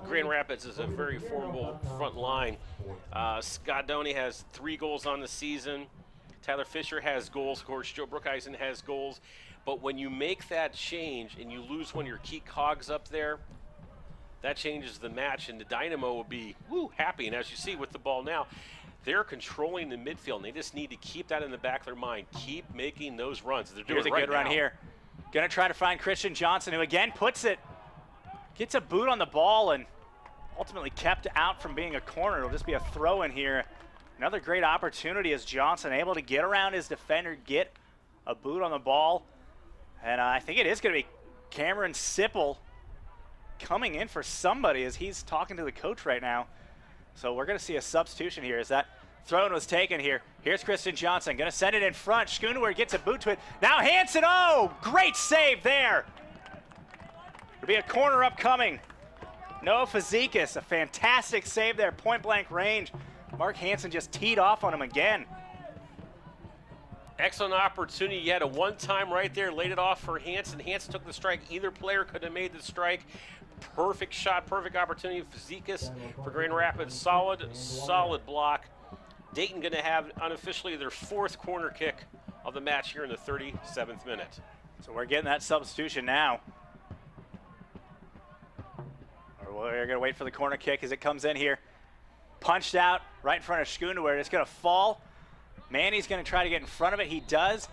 Grand Rapids is a very formidable front line. Scott Doney has 3 goals on the season. Tyler Fisher has goals. Of course, Joe Brookhuizen has goals. But when you make that change and you lose one of your key cogs up there, that changes the match, and the Dynamo will be happy. And as you see with the ball now, They're controlling the midfield, and they just need to keep that in the back of their mind. Keep making those runs. They're doing Here's a right good run now. here. Gonna try to find Christian Johnson, who again puts it, gets a boot on the ball and ultimately kept out from being a corner. It'll just be a throw in here. Another great opportunity as Johnson able to get around his defender, get a boot on the ball. And I think it is gonna be Cameron Sipple coming in for somebody as he's talking to the coach right now. So we're gonna see a substitution here as that throw was taken here. Here's Christian Johnson, gonna send it in front. Schooneward gets a boot to it. Now Hansen, oh, great save there. It'll be a corner upcoming. Noah Fazekas, a fantastic save there, point blank range. Mark Hansen just teed off on him again. Excellent opportunity. You had a one-time right there, laid it off for Hansen. Hansen took the strike. Either player could have made the strike. Perfect shot, perfect opportunity. Fazekas for Grand Rapids. Solid block. Dayton going to have unofficially their 4th corner kick of the match here in the 37th minute. So we're getting that substitution now. We're going to wait for the corner kick as it comes in here. Punched out right in front of Schooneward. It's going to fall. Manny's going to try to get in front of it. He does.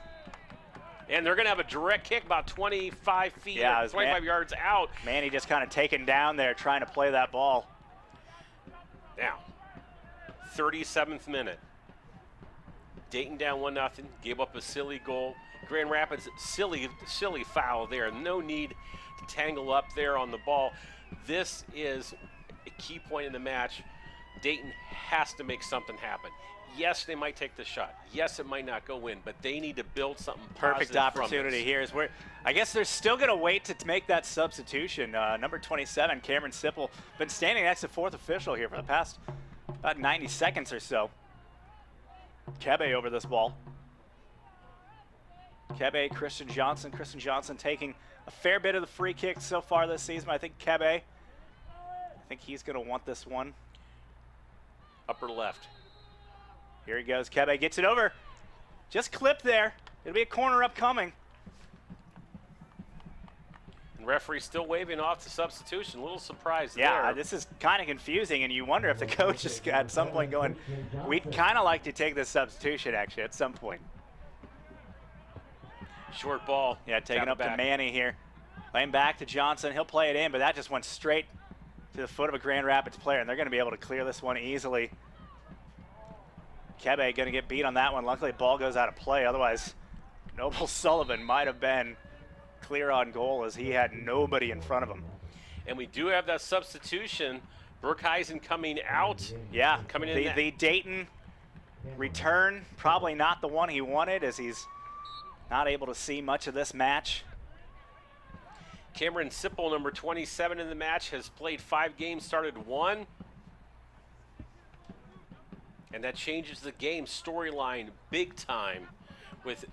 And they're going to have a direct kick about 25 feet, yeah, 25 yards out. Manny just kind of taken down there trying to play that ball. Now, 37th minute. Dayton down 1-0. Gave up a silly goal. Grand Rapids, silly foul there. No need to tangle up there on the ball. This is a key point in the match. Dayton has to make something happen. Yes, they might take the shot. Yes, it might not go in, but they need to build something Perfect opportunity here is where I guess they're still going to wait to make that substitution. Number 27, Cameron Sipple, been standing next to 4th official here for the past about 90 seconds or so. Kebe over this ball. Kebe, Christian Johnson taking a fair bit of the free kicks so far this season. I think Kebe, I think he's going to want this one. Upper left. Here he goes. Kebe gets it over. Just clipped there. It'll be a corner upcoming. And referee still waving off the substitution. A little surprised yeah, there. this is kind of confusing, and you wonder if the coach is at some point going, we'd kind of like to take this substitution, actually, at some point. Short ball. Yeah, taking up to Manny here. Playing back to Johnson. He'll play it in, but that just went straight to the foot of a Grand Rapids player, and they're going to be able to clear this one easily. Kebe going to get beat on that one. Luckily, ball goes out of play. Otherwise, Noble Sullivan might have been clear on goal as he had nobody in front of him. And we do have that substitution. Burkheisen coming out. Yeah, coming in. The Dayton return, probably not the one he wanted as he's not able to see much of this match. Cameron Sipple, number 27 in the match, has played 5 games, started 1. And that changes the game storyline big time with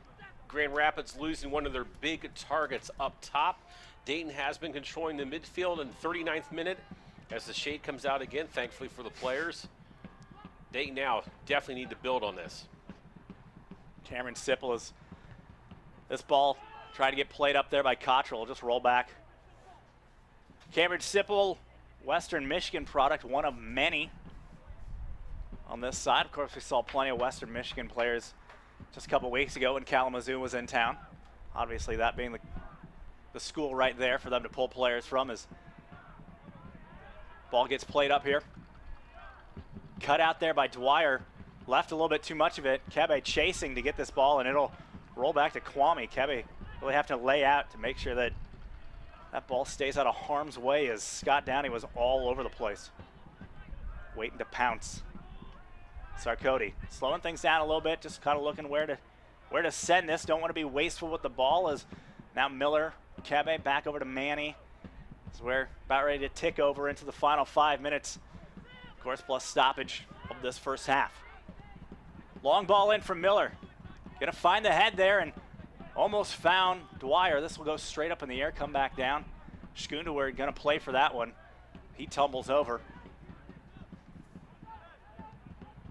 Grand Rapids losing one of their big targets up top. Dayton has been controlling the midfield in the 39th minute as the shade comes out again, thankfully for the players. Dayton now definitely need to build on this. Cameron Sipple is this ball trying to get played up there by Cottrell. Just roll back. Cameron Sipple, Western Michigan product, one of many on this side. Of course, we saw plenty of Western Michigan players just a couple weeks ago when Kalamazoo was in town. Obviously, that being the school right there for them to pull players from as ball gets played up here. Cut out there by Dwyer. Left a little bit too much of it. Kebe chasing to get this ball, and it'll roll back to Kwame. Kebe really have to lay out to make sure that that ball stays out of harm's way as Scott Downey was all over the place, waiting to pounce. Sarkody slowing things down a little bit, just kind of looking where to send this. Don't want to be wasteful with the ball as now Miller, Kebe back over to Manny. So we're about ready to tick over into the final 5 minutes, of course, plus stoppage of this first half. Long ball in from Miller. Gonna find the head there and almost found Dwyer. This will go straight up in the air, come back down. Schooneward gonna play for that one. He tumbles over.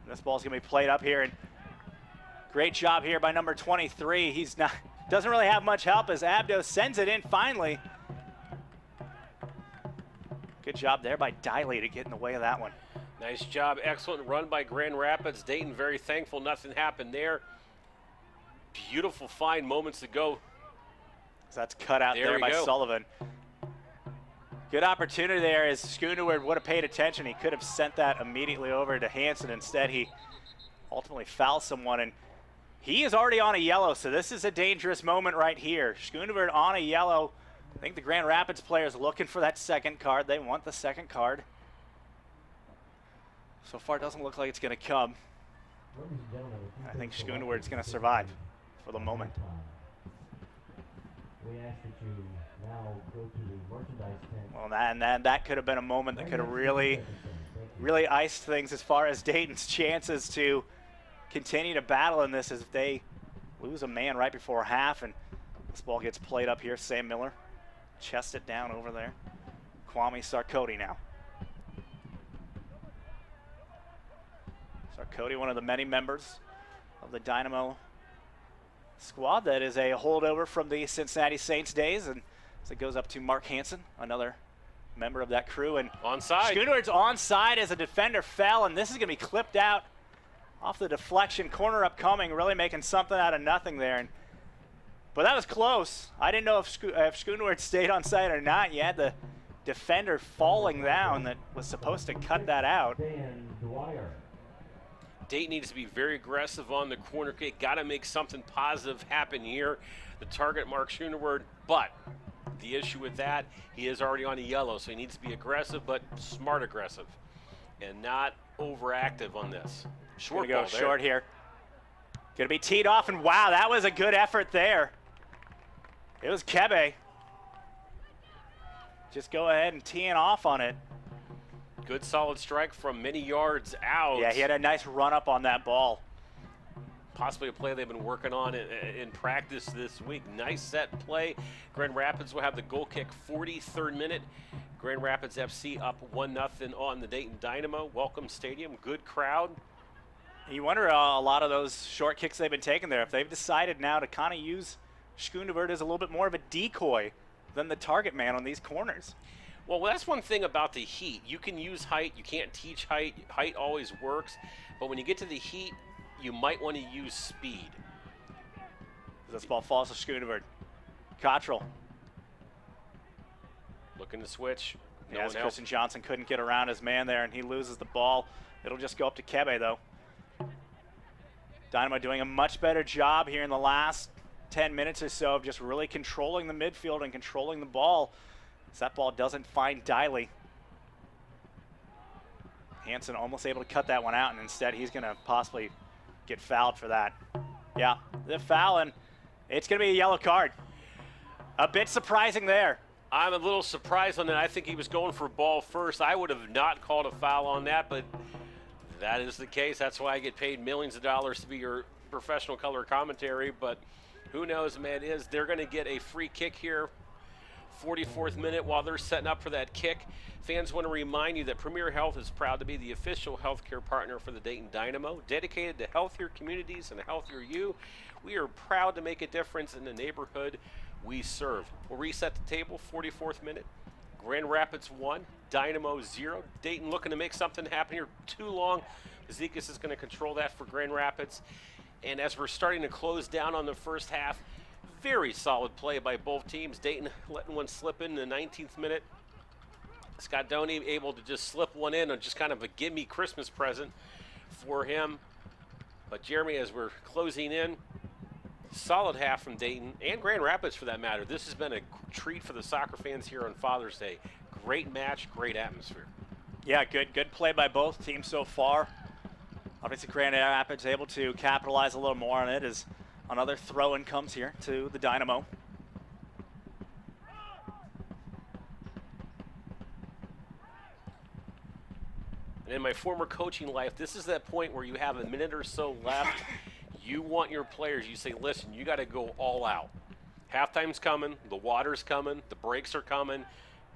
This ball's gonna be played up here, and great job here by number 23. He's not, doesn't really have much help as Abdo sends it in finally. Good job there by Diley to get in the way of that one. Nice job. Excellent run by Grand Rapids. Dayton very thankful nothing happened there. Beautiful find moments ago. So that's cut out there by Sullivan. Good opportunity there as Schooneward would have paid attention. He could have sent that immediately over to Hansen. Instead, he ultimately fouls someone, and he is already on a yellow, so this is a dangerous moment right here. Schooneward on a yellow. I think the Grand Rapids player is looking for that second card. They want the second card. So far, it doesn't look like it's going to come. I think Schooneward's going to survive for the moment. We ask that you now go to the merchandise tent. Well, that could have been a moment that could have really iced things as far as Dayton's chances to continue to battle in this, as if they lose a man right before half, and this ball gets played up here. Sam Miller chests it down over there. Kwame Sarkodie now. Sarkodie, one of the many members of the Dynamo squad that is a holdover from the Cincinnati Saints days, and as it goes up to Mark Hansen, another member of that crew, and onside. Schooneward's onside as a defender fell, and this is going to be clipped out off the deflection. Corner upcoming, really making something out of nothing there. But that was close. I didn't know if Schooneward stayed on side or not. You had the defender falling down that was supposed to cut that out. Dayton needs to be very aggressive on the corner kick. Got to make something positive happen here. The target, Mark Schooneward, but the issue with that, he is already on a yellow, so he needs to be aggressive, but smart aggressive, and not overactive on this. Short ball there. Short here. Gonna be teed off, and wow, that was a good effort there. It was Kebe. Just go ahead and teeing off on it. Good solid strike from many yards out. Yeah, he had a nice run up on that ball. Possibly a play they've been working on in practice this week. Nice set play. Grand Rapids will have the goal kick, 43rd minute. Grand Rapids FC up 1-0 on the Dayton Dynamo. Welcome Stadium, good crowd. You wonder a lot of those short kicks they've been taking there, if they've decided now to kind of use Schooneward as a little bit more of a decoy than the target man on these corners. Well, that's one thing about the heat. You can use height. You can't teach height. Height always works. But when you get to the heat, you might want to use speed. This ball falls to Schooneward. Cottrell. Looking to switch. Yes, Christian Johnson couldn't get around his man there, and he loses the ball. It'll just go up to Kebe, though. Dynamo doing a much better job here in the last 10 minutes or so of just really controlling the midfield and controlling the ball. As that ball doesn't find Diley. Hansen almost able to cut that one out, and instead he's going to possibly get fouled for that. Yeah, the foul, and it's going to be a yellow card. A bit surprising there. I'm a little surprised on that. I think he was going for ball first. I would have not called a foul on that, but that is the case. That's why I get paid millions of dollars to be your professional color commentary, but who knows, man, they're going to get a free kick here. 44th minute while they're setting up for that kick. Fans want to remind you that Premier Health is proud to be the official healthcare partner for the Dayton Dynamo, dedicated to healthier communities and a healthier you. We are proud to make a difference in the neighborhood we serve. We'll reset the table, 44th minute. Grand Rapids 1, Dynamo 0. Dayton looking to make something happen here too long. Zekas is going to control that for Grand Rapids. And as we're starting to close down on the first half, very solid play by both teams. Dayton letting one slip in the 19th minute. Scott Doney able to just slip one in on just kind of a gimme Christmas present for him. But Jeremy, as we're closing in, solid half from Dayton and Grand Rapids for that matter. This has been a treat for the soccer fans here on Father's Day. Great match, great atmosphere. Yeah, good play by both teams so far. Obviously Grand Rapids able to capitalize a little more on it as another throw-in comes here to the Dynamo. And in my former coaching life, this is that point where you have a minute or so left. You want your players, you say, listen, you got to go all out. Halftime's coming, the water's coming, the breaks are coming.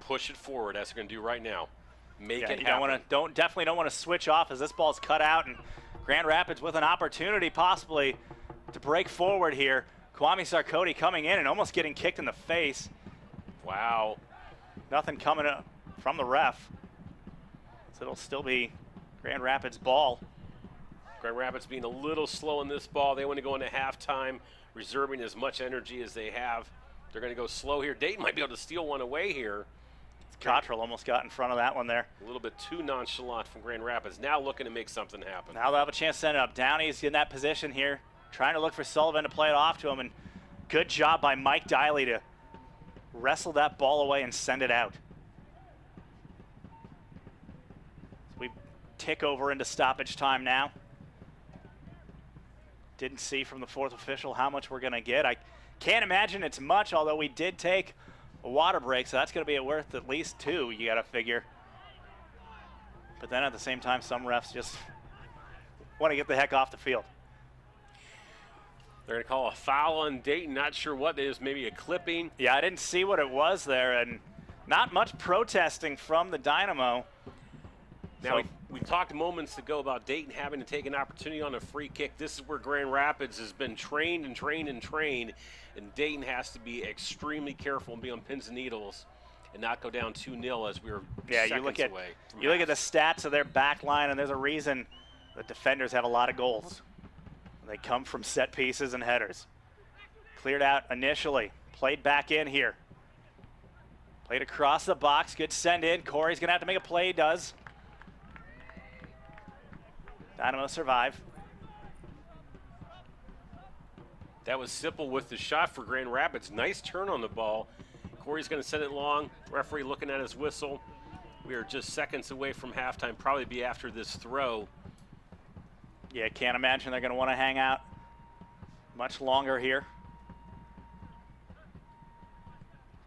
Push it forward, as you're going to do right now. Make it happen. Definitely don't want to switch off as this ball's cut out, and Grand Rapids with an opportunity possibly to break forward here. Kwame Sarkodie coming in and almost getting kicked in the face. Wow. Nothing coming up from the ref. So it'll still be Grand Rapids ball. Grand Rapids being a little slow in this ball. They want to go into halftime, reserving as much energy as they have. They're going to go slow here. Dayton might be able to steal one away here. Cottrell almost got in front of that one there. A little bit too nonchalant from Grand Rapids. Now looking to make something happen. Now they'll have a chance to send it up. Downey's in that position here, trying to look for Sullivan to play it off to him, and good job by Mike Diley to wrestle that ball away and send it out. So we tick over into stoppage time now. Didn't see from the fourth official how much we're going to get. I can't imagine it's much, although we did take a water break, so that's going to be worth at least 2, you got to figure. But then at the same time, some refs just want to get the heck off the field. They're going to call a foul on Dayton. Not sure what it is, maybe a clipping. Yeah, I didn't see what it was there, and not much protesting from the Dynamo. Now, we talked moments ago about Dayton having to take an opportunity on a free kick. This is where Grand Rapids has been trained and trained and trained, and Dayton has to be extremely careful and be on pins and needles and not go down 2-0 as we were seconds away. You look at the stats of their back line, and there's a reason the defenders have a lot of goals. They come from set pieces and headers. Cleared out initially, played back in here. Played across the box, good send in. Corey's gonna have to make a play, he does. Dynamo survive. That was Sipple with the shot for Grand Rapids. Nice turn on the ball. Corey's going to send it long. Referee looking at his whistle. We are just seconds away from halftime. Probably be after this throw. Yeah, can't imagine they're going to want to hang out much longer here.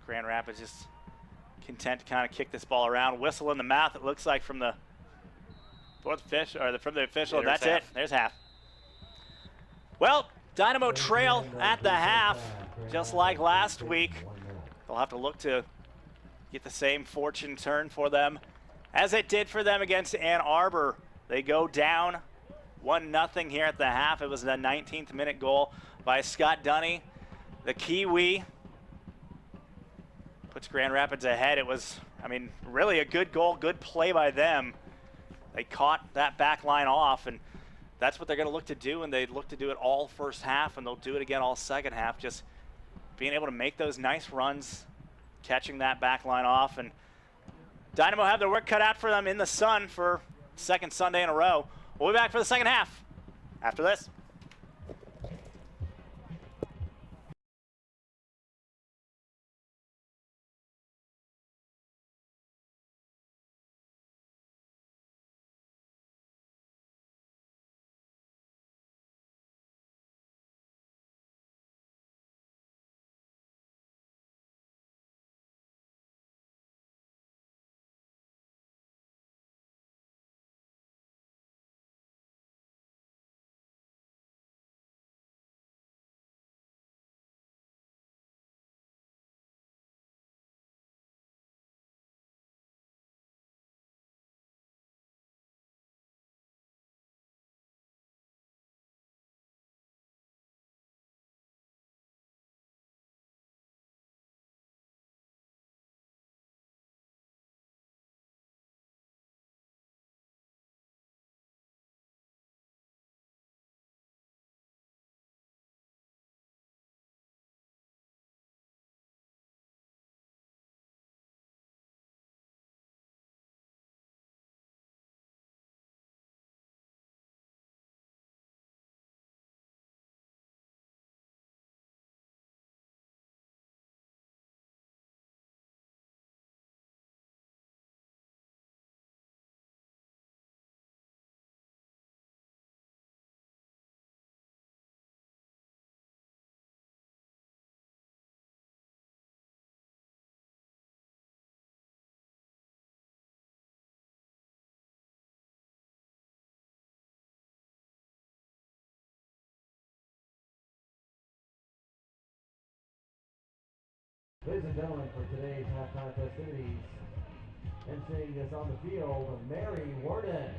Grand Rapids just content to kind of kick this ball around. Whistle in the mouth, it looks like, from the fourth fish, or from the official. Yeah, that's half. it. There's half. Well, Dynamo trail at the half, just like last week. They'll have to look to get the same fortune turn for them as it did for them against Ann Arbor. They go down 1-0 here at the half. It was the 19th minute goal by Scott Dunny. The Kiwi puts Grand Rapids ahead. It was, I mean, really a good goal, good play by them. They caught that back line off, and that's what they're going to look to do, and they look to do it all first half, and they'll do it again all second half, just being able to make those nice runs, catching that back line off. And Dynamo have their work cut out for them in the sun for second Sunday in a row. We'll be back for the second half after this. Ladies and gentlemen, for today's halftime festivities, entering us on the field, Mary Warden.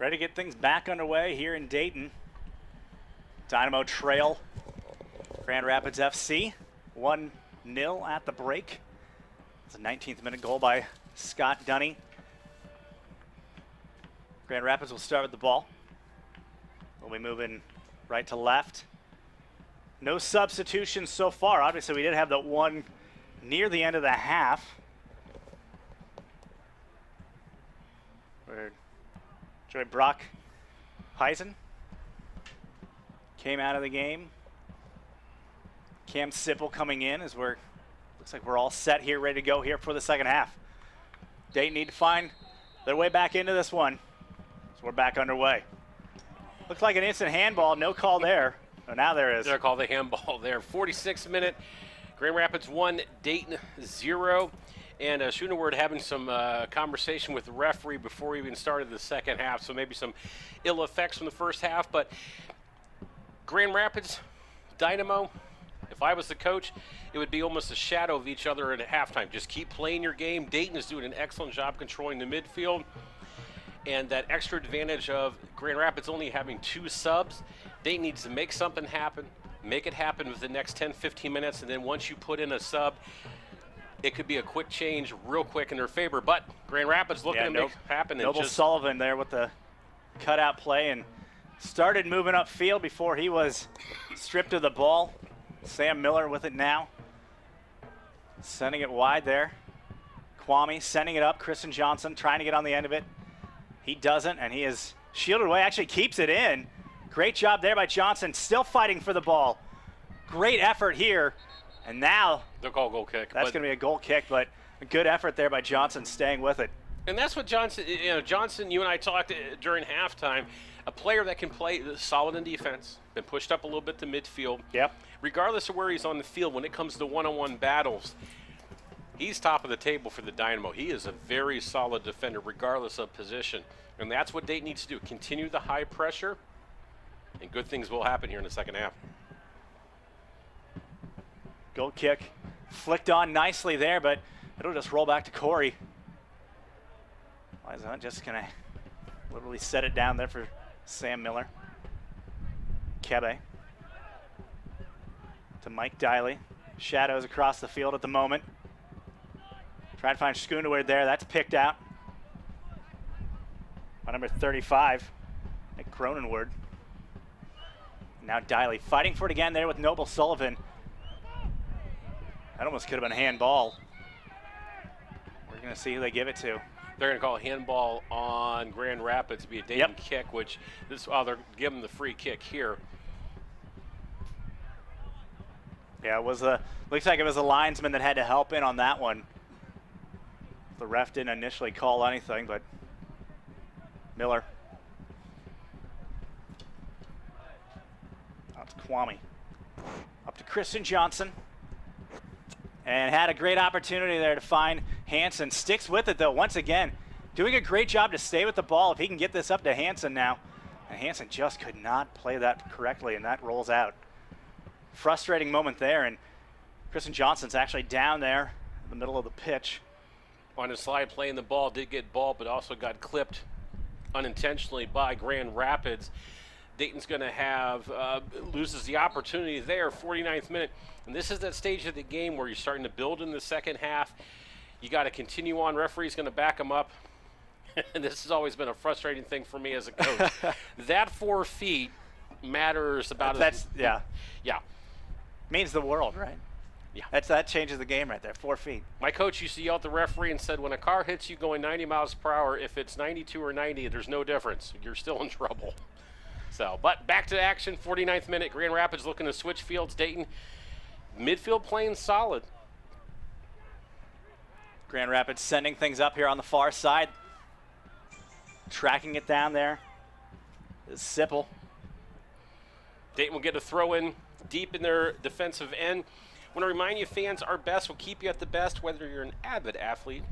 ready to get things back underway here in Dayton. Dynamo trail Grand Rapids FC 1-0 at the break. It's a 19th minute goal by Scott Dunny. Grand Rapids will start with the ball. We'll be moving right to left. No substitutions so far. Obviously, we did have that one near the end of the half, where Joey Brock Heisen came out of the game. Cam Sipple coming in as looks like we're all set here, ready to go here for the second half. Dayton need to find their way back into this one. So we're back underway. Looks like an instant handball, no call there. Oh, now there is. They're called the handball there. 46th minute, Grand Rapids 1, Dayton 0. And Schoeneward having some conversation with the referee before we even started the second half, so maybe some ill effects from the first half. But Grand Rapids, Dynamo, if I was the coach, it would be almost a shadow of each other at halftime. Just keep playing your game. Dayton is doing an excellent job controlling the midfield. And that extra advantage of Grand Rapids only having 2 subs, Dayton needs to make something happen, make it happen with the next 10, 15 minutes, and then once you put in a sub, it could be a quick change real quick in their favor. But Grand Rapids looking to make it happen. Noble Sullivan there with the cutout play and started moving upfield before he was stripped of the ball. Sam Miller with it now. Sending it wide there. Kwame sending it up. Kristen Johnson trying to get on the end of it. He doesn't, and he is shielded away. Actually keeps it in. Great job there by Johnson. Still fighting for the ball. Great effort here. And now they'll call goal kick. That's going to be a goal kick, but a good effort there by Johnson staying with it. And that's what Johnson, Johnson, you and I talked during halftime, a player that can play solid in defense, been pushed up a little bit to midfield. Yep. Regardless of where he's on the field, when it comes to one-on-one battles, he's top of the table for the Dynamo. He is a very solid defender regardless of position. And that's what Dayton needs to do, continue the high pressure, and good things will happen here in the second half. Goal kick flicked on nicely there, but it'll just roll back to Corey. Liza just going to literally set it down there for Sam Miller. Kebe to Mike Diley. Shadows across the field at the moment. Trying to find Schooneward there. That's picked out by number 35, Nick Cronenward. Now Diley fighting for it again there with Noble Sullivan. That almost could have been a handball. We're going to see who they give it to. They're going to call a handball on Grand Rapids, be a Dayton kick, which they're giving the free kick here. Yeah, it was looks like it was a linesman that had to help in on that one. The ref didn't initially call anything, but Miller. That's Kwame. Up to Kristen Johnson. And had a great opportunity there to find Hansen. Sticks with it, though, once again. Doing a great job to stay with the ball if he can get this up to Hansen now. And Hansen just could not play that correctly, and that rolls out. Frustrating moment there, and Kristen Johnson's actually down there in the middle of the pitch. On his slide, playing the ball, did get ball, but also got clipped unintentionally by Grand Rapids. Dayton's going to have, loses the opportunity there, 49th minute. And this is that stage of the game where you're starting to build in the second half. You got to continue on. Referee's going to back him up. And this has always been a frustrating thing for me as a coach. That 4 feet matters about yeah. Yeah. Means the world, right? Yeah. That changes the game right there, 4 feet. My coach used to yell at the referee and said, when a car hits you going 90 miles per hour, if it's 92 or 90, there's no difference. You're still in trouble. So, but back to action, 49th minute. Grand Rapids looking to switch fields. Dayton, midfield playing solid. Grand Rapids sending things up here on the far side. Tracking it down there is Sipple. Dayton will get a throw in deep in their defensive end. I want to remind you, fans, our best will keep you at the best, whether you're an avid athlete,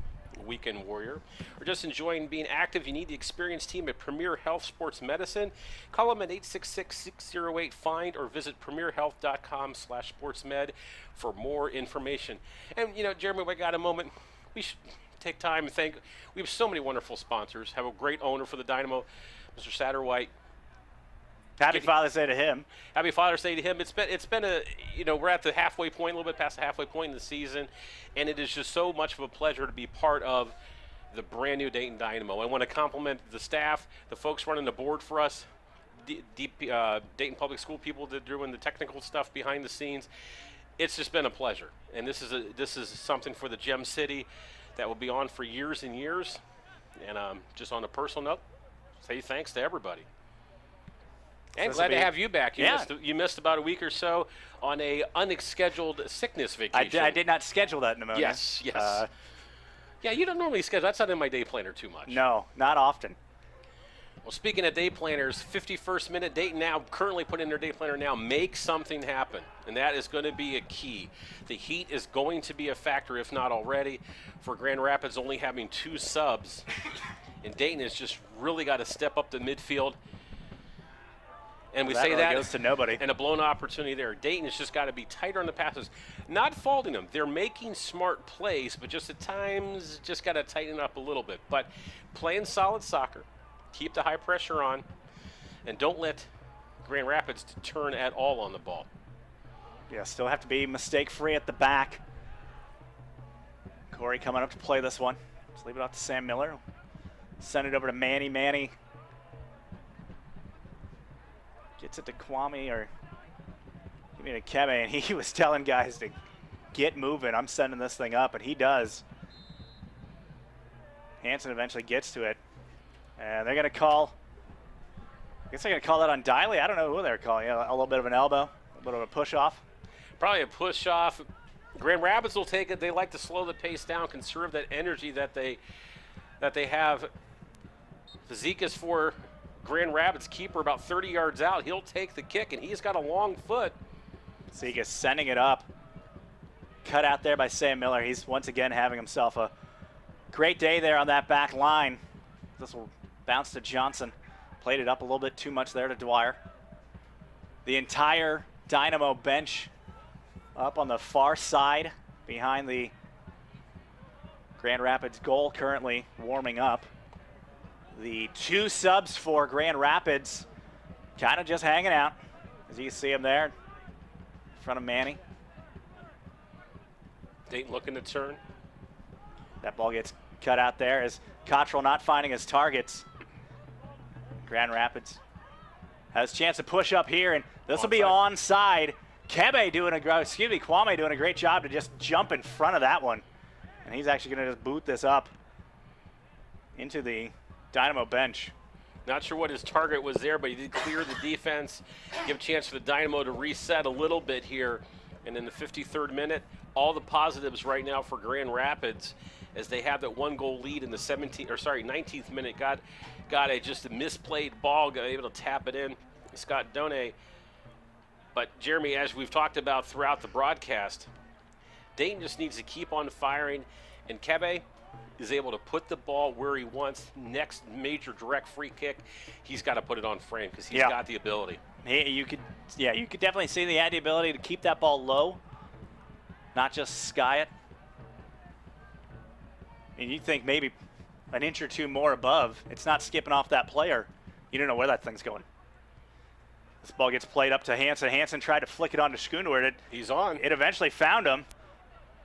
weekend warrior, or just enjoying being active. You need the experienced team at Premier Health Sports Medicine. Call them at 866-608-FIND or visit premierhealth.com/sportsmed for more information. And, Jeremy, we got a moment. We should take time and thank. We have so many wonderful sponsors, have a great owner for the Dynamo. Mr. Satterwhite. Happy Father's Day to him. Happy Father's Day to him. It's been a, we're at the halfway point, a little bit past the halfway point in the season, and it is just so much of a pleasure to be part of the brand new Dayton Dynamo. I want to compliment the staff, the folks running the board for us, Dayton Public School people that are doing the technical stuff behind the scenes. It's just been a pleasure, and this is something for the Gem City that will be on for years and years. And just on a personal note, say thanks to everybody. And glad to have you back. You missed about a week or so on a unscheduled sickness vacation. I did not schedule that pneumonia. Yes. Yeah, you don't normally schedule. That's not in my day planner too much. No, not often. Well, speaking of day planners, 51st minute, Dayton now currently put in their day planner now, make something happen. And that is going to be a key. The heat is going to be a factor, if not already, for Grand Rapids only having 2 subs. And Dayton has just really got to step up the midfield. And we say really that goes to nobody. And a blown opportunity there. Dayton has just got to be tighter on the passes. Not faulting them. They're making smart plays, but just at times just got to tighten up a little bit. But playing solid soccer, keep the high pressure on, and don't let Grand Rapids turn at all on the ball. Yeah, still have to be mistake-free at the back. Corey coming up to play this one. Just leave it off to Sam Miller. Send it over to Manny. Manny gets it to Kwame, or give me to Kebe, and he was telling guys to get moving. I'm sending this thing up, and he does. Hansen eventually gets to it, and they're going to call, I guess they're going to call that on Diley. I don't know who they're calling. Yeah, a little bit of an elbow, a little bit of a push-off. Probably a push-off. Grand Rapids will take it. They like to slow the pace down, conserve that energy that they have. Fazekas for Grand Rapids keeper about 30 yards out. He'll take the kick, and he's got a long foot. Fazekas sending it up. Cut out there by Sam Miller. He's once again having himself a great day there on that back line. This will bounce to Johnson. Played it up a little bit too much there to Dwyer. The entire Dynamo bench up on the far side behind the Grand Rapids goal, currently warming up. The 2 subs for Grand Rapids kind of just hanging out. As you can see them there in front of Manny. Dayton looking to turn. That ball gets cut out there as Cottrell not finding his targets. Grand Rapids has a chance to push up here, and this will be onside. Kwame doing a great job to just jump in front of that one. And he's actually going to just boot this up into the Dynamo bench. Not sure what his target was there, but he did clear the defense, give a chance for the Dynamo to reset a little bit here. And in the 53rd minute, all the positives right now for Grand Rapids as they have that 1-goal lead in the 19th minute. Got just a misplayed ball, got able to tap it in. Scott Done. But Jeremy, as we've talked about throughout the broadcast, Dayton just needs to keep on firing, and Kebe is able to put the ball where he wants. Next major direct free kick, he's got to put it on frame because he's got the ability. You could definitely see he had the ability to keep that ball low, not just sky it. And you think maybe an inch or two more above, it's not skipping off that player. You don't know where that thing's going. This ball gets played up to Hansen. Hansen tried to flick it onto Schoonward. He's on. It eventually found him,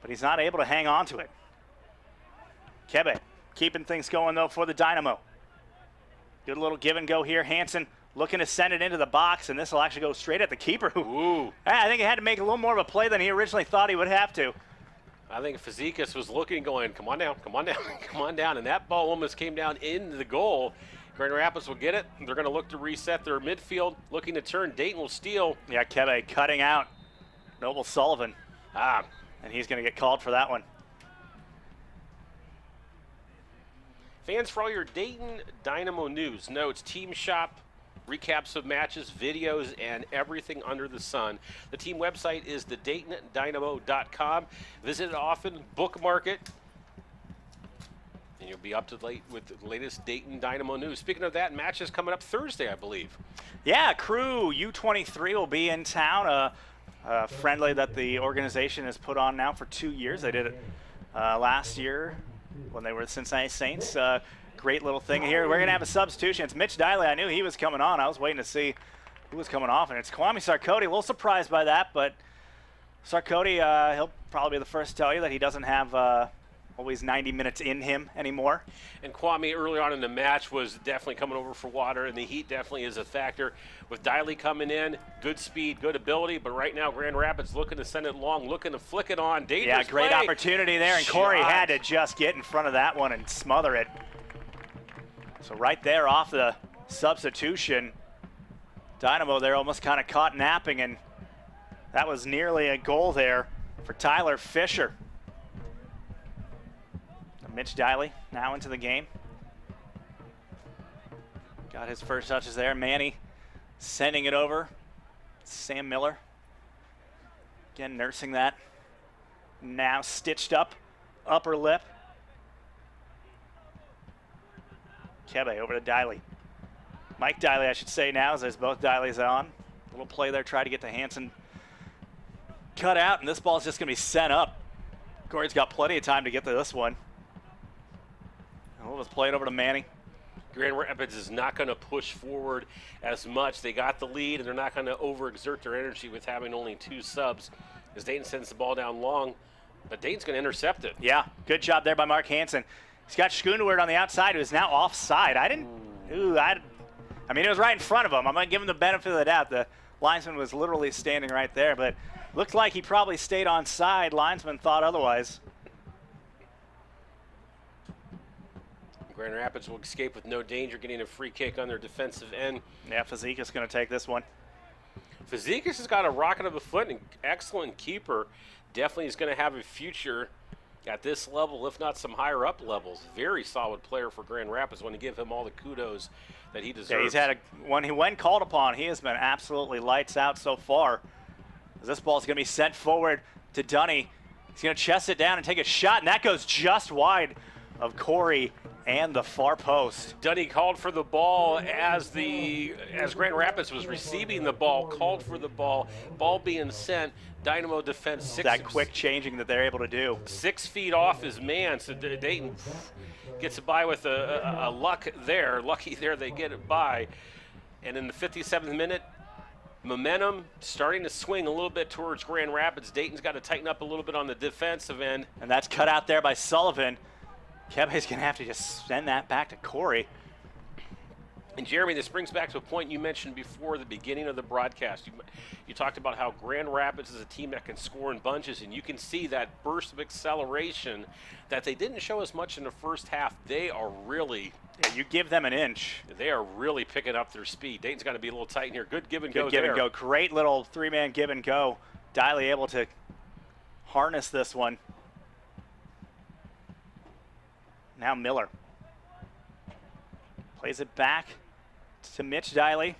but he's not able to hang on to it. Kebe keeping things going, though, for the Dynamo. Good little give and go here. Hansen looking to send it into the box, and this will actually go straight at the keeper. Ooh. I think he had to make a little more of a play than he originally thought he would have to. I think Fazekas was looking, going, come on down, come on down, come on down, and that ball almost came down into the goal. Grand Rapids will get it. They're going to look to reset their midfield, looking to turn. Dayton will steal. Yeah, Kebe cutting out Noble Sullivan. And he's going to get called for that one. Fans, for all your Dayton Dynamo news, notes, team shop, recaps of matches, videos, and everything under the sun. The team website is thedaytondynamo.com. Visit it often, bookmark it, and you'll be up to date with the latest Dayton Dynamo news. Speaking of that, matches coming up Thursday, I believe. Yeah, Crew U23 will be in town. A friendly that the organization has put on now for 2 years. They did it last year when they were the Cincinnati Saints. Great little thing here. We're going to have a substitution. It's Mitch Diley. I knew he was coming on. I was waiting to see who was coming off, and it's Kwame Sarkodie. A little surprised by that, but Sarkodie, he'll probably be the first to tell you that he doesn't have always 90 minutes in him anymore. And Kwame early on in the match was definitely coming over for water, and the heat definitely is a factor. With Diley coming in, good speed, good ability, but right now Grand Rapids looking to send it long, looking to flick it on. Dangerous Yeah, great play. opportunity there, and Corey had to just get in front of that one and smother it. So right there off the substitution, Dynamo there almost kind of caught napping, and that was nearly a goal there for Tyler Fisher. Mitch Diley now into the game. Got his first touches there. Manny sending it over. Sam Miller. Again, nursing that. Now stitched up upper lip. Kebe over to Diley. Mike Diley, I should say now, as there's both Dileys on. A little play there, try to get to Hansen. Cut out, and this ball's just going to be sent up. Corey's got plenty of time to get to this one. Let's play it over to Manning. Grand Rapids is not going to push forward as much. They got the lead, and they're not going to overexert their energy with having only 2 subs as Dayton sends the ball down long, but Dayton's going to intercept it. Yeah, good job there by Mark Hansen. He's got Schooneward on the outside, who is now offside. I mean, it was right in front of him. I'm going to give him the benefit of the doubt. The linesman was literally standing right there, but looked like he probably stayed on side. Linesman thought otherwise. Grand Rapids will escape with no danger, getting a free kick on their defensive end. Yeah, Fazekas going to take this one. Fazekas has got a rocket of a foot and excellent keeper. Definitely is going to have a future at this level, if not some higher up levels. Very solid player for Grand Rapids. Want to give him all the kudos that he deserves. Yeah, he's had when called upon, he has been absolutely lights out so far. This ball is going to be sent forward to Dunny. He's going to chest it down and take a shot, and that goes just wide of Corey and the far post. Dunny called for the ball as Grand Rapids was receiving the ball, called for the ball being sent. Dynamo defense that quick changing that they're able to do. 6 feet off his man, so Dayton gets it by with a luck there. Lucky there they get it by. And in the 57th minute, momentum starting to swing a little bit towards Grand Rapids. Dayton's got to tighten up a little bit on the defensive end. And that's cut out there by Sullivan. Kebe's going to have to just send that back to Corey. And Jeremy, this brings back to a point you mentioned before the beginning of the broadcast. You talked about how Grand Rapids is a team that can score in bunches, and you can see that burst of acceleration that they didn't show as much in the first half. They are really... Yeah, you give them an inch. They are really picking up their speed. Dayton's got to be a little tight in here. Good give and go there. Good give and go. Great little 3-man give and go. Diley able to harness this one. Now Miller plays it back to Mitch Diley.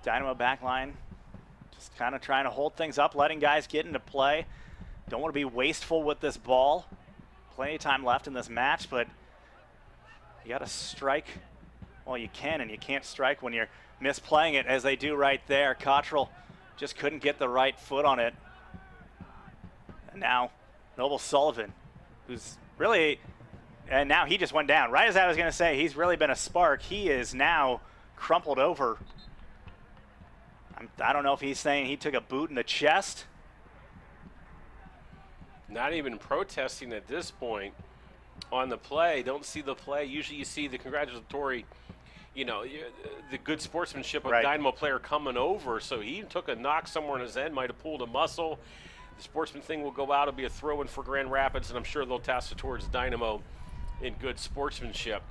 Dynamo backline just kind of trying to hold things up, letting guys get into play. Don't want to be wasteful with this ball. Plenty of time left in this match, but you got to strike while you can, and you can't strike when you're misplaying it, as they do right there. Cottrell just couldn't get the right foot on it. And now Noble Sullivan, who's really, and now he just went down. Right as I was going to say, he's really been a spark. He is now crumpled over. I don't know if he's saying he took a boot in the chest. Not even protesting at this point on the play. Don't see the play. Usually you see the congratulatory, you know, the good sportsmanship of a Dynamo player coming over. So he took a knock somewhere in his end, might have pulled a muscle. The sportsman thing will go out. It'll be a throw-in for Grand Rapids, and I'm sure they'll toss it towards Dynamo in good sportsmanship.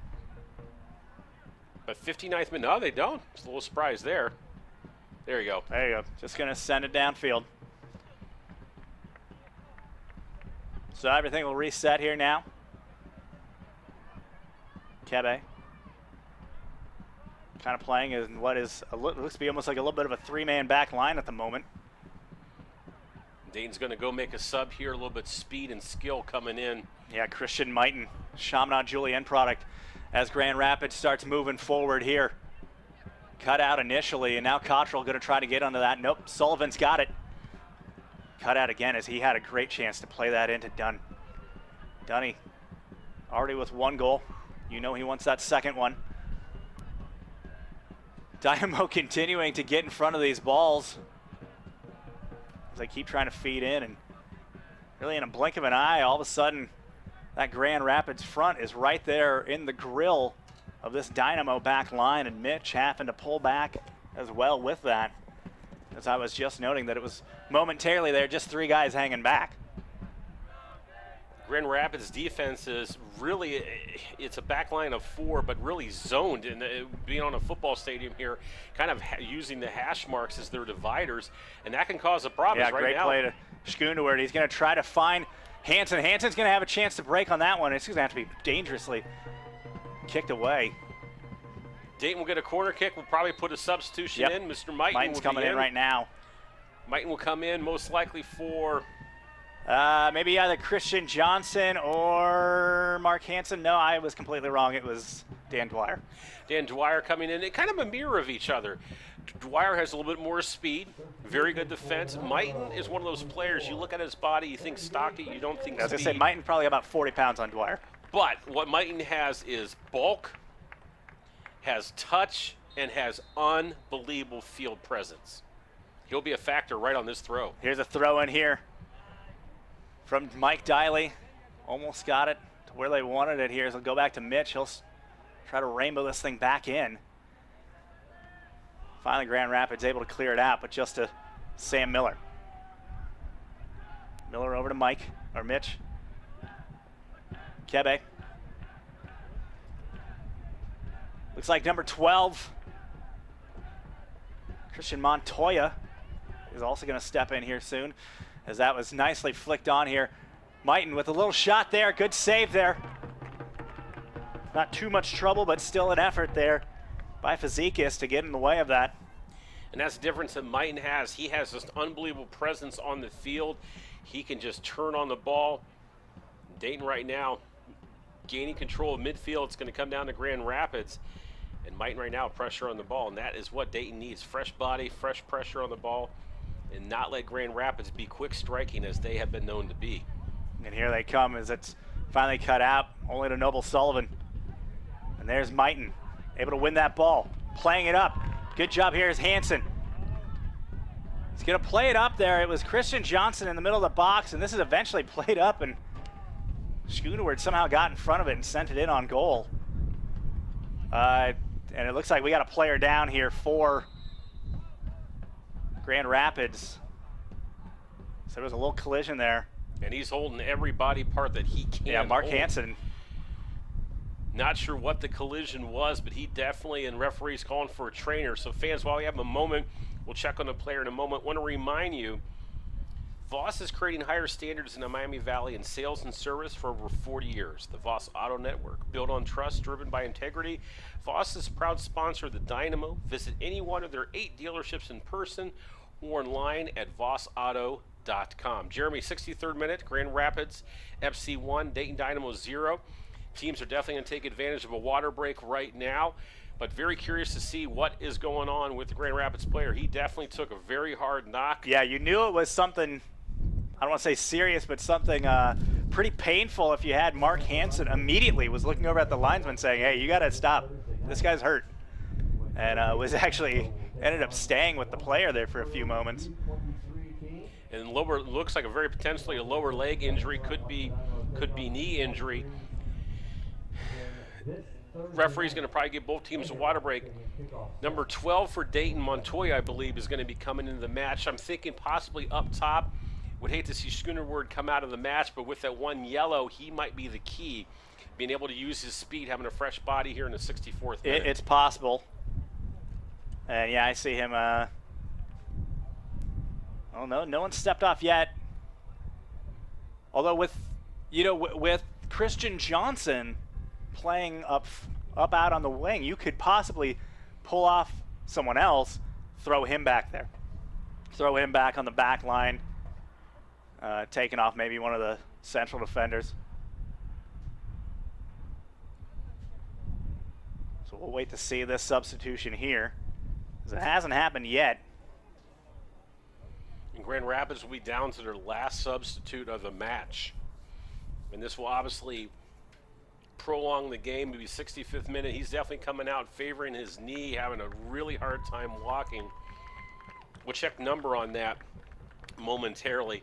But 59th minute, no, they don't. It's a little surprise there. There you go. There you go. Just going to send it downfield. So everything will reset here now. Kebe kind of playing in what is looks to be almost like a little bit of a 3-man back line at the moment. Dayton's going to go make a sub here, a little bit speed and skill coming in. Yeah, Christian Mighton, Chaminade Julienne product, as Grand Rapids starts moving forward here. Cut out initially, and now Cottrell going to try to get onto that. Nope, Sullivan's got it. cut out again as he had a great chance to play that into Dunn. Dunny already with 1 goal. You know he wants that second one. Dynamo continuing to get in front of these balls as they keep trying to feed in, and really in a blink of an eye, all of a sudden that Grand Rapids front is right there in the grill of this Dynamo back line, and Mitch having to pull back as well with that. As I was just noting that it was momentarily there, just 3 guys hanging back. Grand Rapids defense is really, it's a back line of 4, but really zoned, and being on a football stadium here, kind of using the hash marks as their dividers, and that can cause a problem. Yeah, great play to Schooneward. He's going to try to find Hansen. Hansen's going to have a chance to break on that one. It's going to have to be dangerously kicked away. Dayton will get a corner kick. We'll probably put a substitution in. Mr. Mighton's coming in right now. Mighton will come in most likely for maybe either Christian Johnson or Mark Hansen. No, I was completely wrong. It was Dan Dwyer. Dan Dwyer coming in. It's kind of a mirror of each other. Dwyer has a little bit more speed, very good defense. Mighton is one of those players, you look at his body, you think stocky, you don't think speed. As I say, Mighton probably about 40 pounds on Dwyer. But what Mighton has is bulk, has touch, and has unbelievable field presence. He'll be a factor right on this throw. Here's a throw in here from Mike Diley. Almost got it to where they wanted it here. So go back to Mitch. He'll try to rainbow this thing back in. Finally, Grand Rapids able to clear it out, but just to Sam Miller. Miller over to Mike, or Mitch. Kebe. Looks like number 12, Christian Montoya, is also going to step in here soon, as that was nicely flicked on here. Mighton with a little shot there. Good save there. Not too much trouble, but still an effort there by Fazikis to get in the way of that. And that's the difference that Mighton has. He has this unbelievable presence on the field. He can just turn on the ball. Dayton right now gaining control of midfield. It's going to come down to Grand Rapids. And Mighton right now pressure on the ball. And that is what Dayton needs. Fresh body, fresh pressure on the ball. And not let Grand Rapids be quick striking as they have been known to be. And here they come as it's finally cut out. Only to Noble Sullivan. And there's Mighton, able to win that ball, playing it up. Good job here is Hansen. He's going to play it up there. It was Christian Johnson in the middle of the box, and this is eventually played up, and Schooneward somehow got in front of it and sent it in on goal. And it looks like we got a player down here for Grand Rapids. So there was a little collision there. And he's holding every body part that he can. Yeah, Mark Hansen. Not sure what the collision was, but he definitely, and referees calling for a trainer. So fans, while we have a moment, we'll check on the player in a moment. Want to remind you, Voss is creating higher standards in the Miami Valley in sales and service for over 40 years. The Voss Auto Network, built on trust, driven by integrity. Voss is a proud sponsor of the Dynamo. Visit any one of their 8 dealerships in person or online at vossauto.com. Jeremy, 63rd minute, Grand Rapids FC 1, Dayton Dynamo 0. Teams are definitely going to take advantage of a water break right now, but very curious to see what is going on with the Grand Rapids player. He definitely took a very hard knock. Yeah, you knew it was something, I don't want to say serious, but something pretty painful if you had Mark Hansen immediately was looking over at the linesman saying, hey, you got to stop. This guy's hurt. And was actually ended up staying with the player there for a few moments. And lower, looks like a very potentially a lower leg injury, could be knee injury. Referee's going to probably give both teams a water break. Number 12 for Dayton, Montoya, I believe, is going to be coming into the match. I'm thinking possibly up top. Would hate to see Schooneward come out of the match, but with that one yellow, he might be the key. Being able to use his speed, having a fresh body here in the 64th minute. It's possible. And yeah, I see him. Oh no, no one stepped off yet. Although with Christian Johnson playing up out on the wing, you could possibly pull off someone else, throw him back there, throw him back on the back line, taking off maybe one of the central defenders. So we'll wait to see this substitution here, because it hasn't happened yet. And Grand Rapids will be down to their last substitute of the match. And this will obviously prolong the game, maybe 65th minute. He's definitely coming out favoring his knee, having a really hard time walking. We'll check number on that momentarily.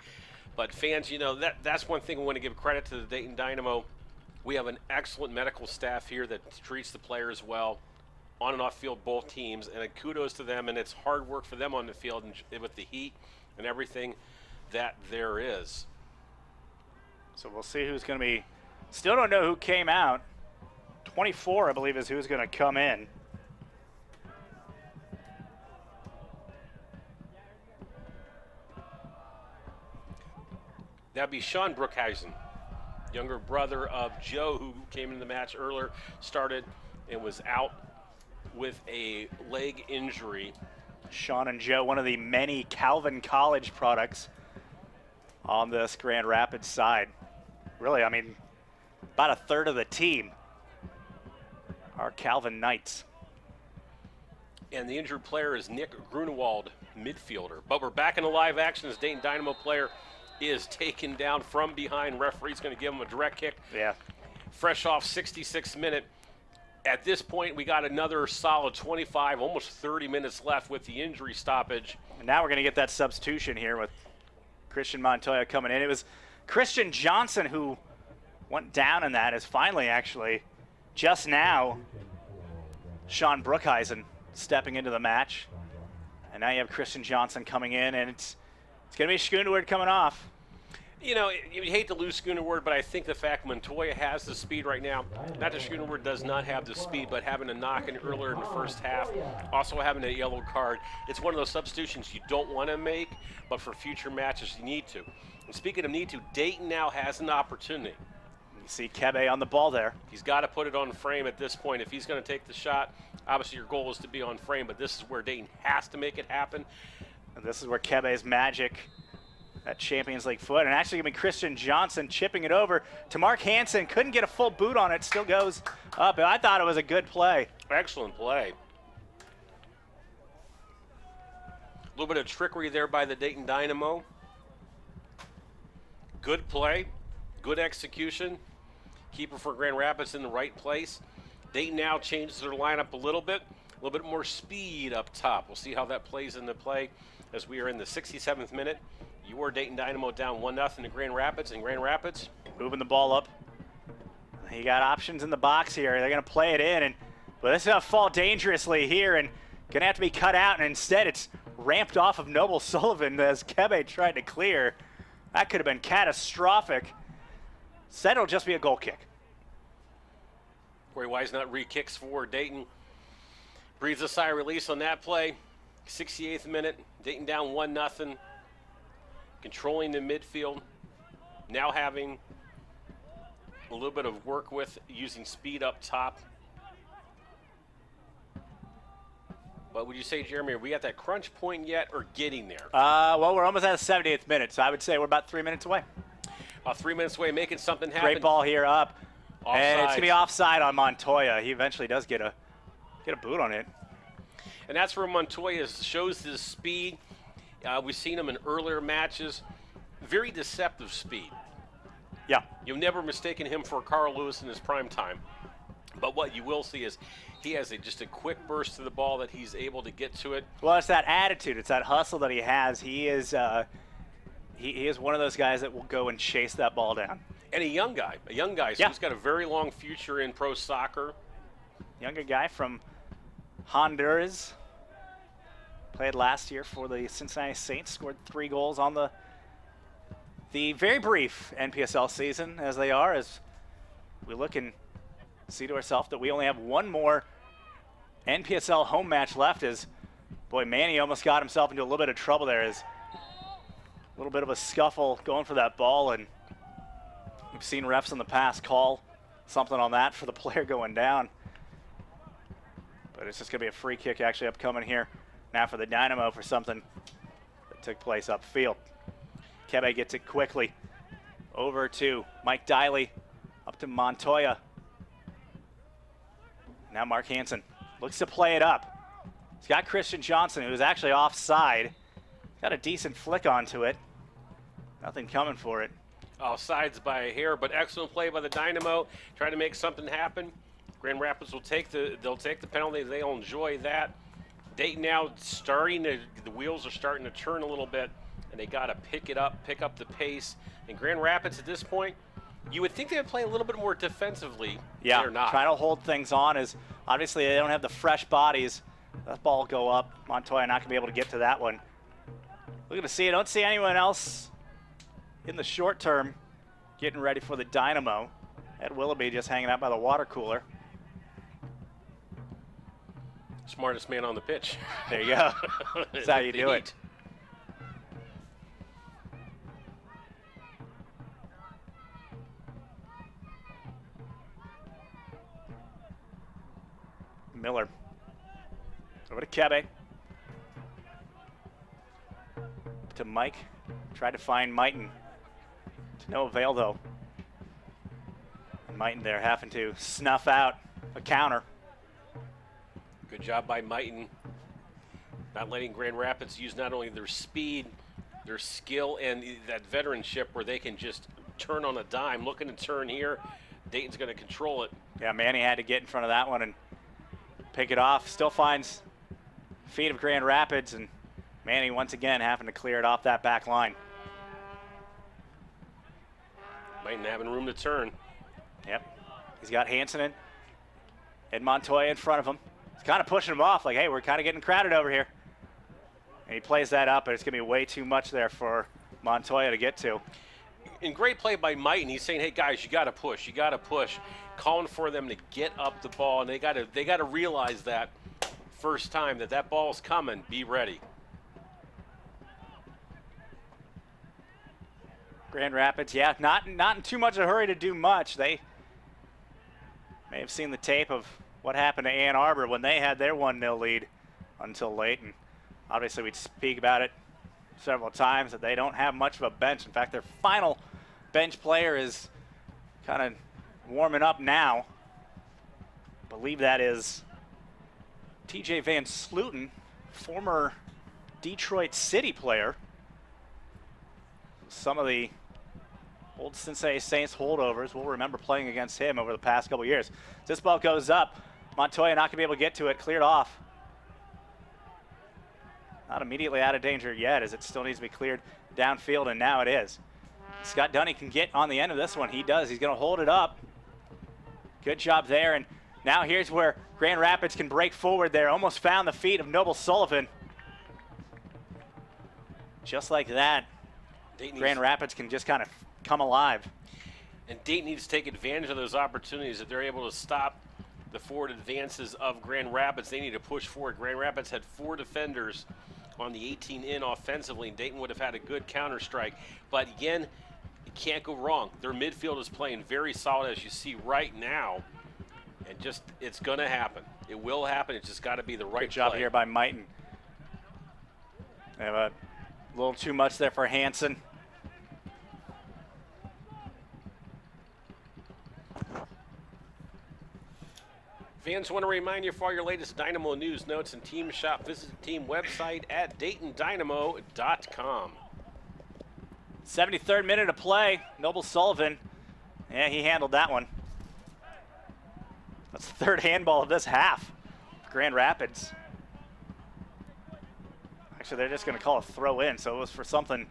But fans, you know, that's one thing we want to give credit to the Dayton Dynamo. We have an excellent medical staff here that treats the players well, on and off field, both teams, and kudos to them. And it's hard work for them on the field and with the heat and everything that there is. So we'll see who's going to be. Still don't know who came out. 24, I believe, is who's going to come in. That'd be Sean Brookhuizen, younger brother of Joe, who came in the match earlier, started and was out with a leg injury. Sean and Joe, one of the many Calvin College products on this Grand Rapids side. Really, I mean, about a third of the team are Calvin Knights. And the injured player is Nick Grunewald, midfielder. But we're back in the live action as Dayton Dynamo player is taken down from behind. Referee's going to give him a direct kick. Yeah. Fresh off 66th minute. At this point, we got another solid 25, almost 30 minutes left with the injury stoppage. And now we're going to get that substitution here with Christian Montoya coming in. It was Christian Johnson who went down in that, is finally actually just now Sean Brookhuizen stepping into the match. And now you have Christian Johnson coming in, and it's going to be Schooneward coming off. You know, you hate to lose Schooneward, but I think the fact Montoya has the speed right now, not that Schooneward does not have the speed, but having a knock in earlier in the first half, also having a yellow card, it's one of those substitutions you don't want to make, but for future matches you need to. And speaking of need to, Dayton now has an opportunity. You see Kebe on the ball there. He's got to put it on frame at this point. If he's going to take the shot, obviously your goal is to be on frame, but this is where Dayton has to make it happen. And this is where Kebe's magic at Champions League foot. And actually going to be Christian Johnson chipping it over to Mark Hansen. Couldn't get a full boot on it. Still goes up. I thought it was a good play. Excellent play. A little bit of trickery there by the Dayton Dynamo. Good play. Good execution. Keeper for Grand Rapids in the right place. Dayton now changes their lineup a little bit more speed up top. We'll see how that plays into play as we are in the 67th minute. You are Dayton Dynamo down 1-0 to Grand Rapids, and Grand Rapids moving the ball up. You got options in the box here. They're going to play it in, but this is going to fall dangerously here and going to have to be cut out, and instead it's ramped off of Noble Sullivan as Kebe tried to clear. That could have been catastrophic. Said it'll just be a goal kick. Corey Wise not re-kicks for Dayton. Breathes a sigh of release on that play. 68th minute, Dayton down 1-0. Controlling the midfield. Now having a little bit of work with using speed up top. But would you say, Jeremy, are we at that crunch point yet or getting there? Well, we're almost at the 70th minute, so I would say we're about 3 minutes away. 3 minutes away, making something happen. Great ball here up. Offside. And it's going to be offside on Montoya. He eventually does get a boot on it. And that's where Montoya shows his speed. We've seen him in earlier matches. Very deceptive speed. Yeah. You've never mistaken him for Carl Lewis in his prime time. But what you will see is he has just a quick burst to the ball that he's able to get to it. Well, it's that attitude. It's that hustle that he has. He is one of those guys that will go and chase that ball down. And a young guy. So he's got a very long future in pro soccer. Younger guy from Honduras. Played last year for the Cincinnati Saints, scored 3 goals on the very brief NPSL season as we look and see to ourselves that we only have one more NPSL home match left. As boy, Manny almost got himself into a little bit of trouble there. As a little bit of a scuffle going for that ball, and we've seen refs in the past call something on that for the player going down. But it's just going to be a free kick actually upcoming here now for the Dynamo for something that took place upfield. Kebe gets it quickly over to Mike Diley, up to Montoya. Now Mark Hansen looks to play it up. He's got Christian Johnson, who is actually offside. Got a decent flick onto it. Nothing coming for it. Offsides by a hair, but excellent play by the Dynamo. Trying to make something happen. Grand Rapids will take the penalty. They'll enjoy that. Dayton now the wheels are starting to turn a little bit, and they got to pick up the pace. And Grand Rapids at this point, you would think they would play a little bit more defensively. Yeah, they're not. Trying to hold things on as obviously they don't have the fresh bodies. That ball will go up. Montoya not going to be able to get to that one. Looking to see, I don't see anyone else in the short term getting ready for the Dynamo. Ed Willoughby just hanging out by the water cooler. Smartest man on the pitch. There you go. That's how you do it. Miller. Over to Kebe. To Mike. Tried to find Mighton. To no avail, though. And Mighton there having to snuff out a counter. Good job by Mighton. Not letting Grand Rapids use not only their speed, their skill, and that veteranship where they can just turn on a dime. Looking to turn here. Dayton's going to control it. Yeah, Manny had to get in front of that one and pick it off. Still finds feet of Grand Rapids, and Manny once again having to clear it off that back line. Mighton having room to turn. Yep. He's got Hansen and Montoya in front of him. He's kind of pushing him off like, hey, we're kind of getting crowded over here. And he plays that up, and it's going to be way too much there for Montoya to get to. And great play by Mighton. He's saying, hey, guys, you got to push. You got to push. Calling for them to get up the ball, and they got to realize that first time that ball's coming. Be ready. Grand Rapids, yeah, not in too much of a hurry to do much. They may have seen the tape of what happened to Ann Arbor when they had their 1-0 lead until late. And obviously we'd speak about it several times that they don't have much of a bench. In fact, their final bench player is kind of warming up now. I believe that is TJ Van Sluten, former Detroit City player. Some of the old Cincinnati Saints holdovers will remember playing against him over the past couple years. This ball goes up. Montoya not going to be able to get to it. Cleared off. Not immediately out of danger yet, as it still needs to be cleared downfield, and now it is. Scott Dunny can get on the end of this one. He does. He's going to hold it up. Good job there. And now here's where Grand Rapids can break forward there. Almost found the feet of Noble Sullivan. Just like that, Grand Rapids can just kind of come alive. And Dayton needs to take advantage of those opportunities. If they're able to stop the forward advances of Grand Rapids, they need to push forward. Grand Rapids had 4 defenders on the 18 in offensively, and Dayton would have had a good counter strike. But again, it can't go wrong. Their midfield is playing very solid, as you see right now. And just, it's going to happen. It will happen. It's just got to be the right Good job play here by Mighton. They have a little too much there for Hansen. Fans, want to remind you, for all your latest Dynamo news, notes, and team shop, visit the team website at DaytonDynamo.com. 73rd minute of play. Noble Sullivan, yeah, he handled that one. That's the third handball of this half. Grand Rapids. Actually, they're just going to call a throw in, so it was for something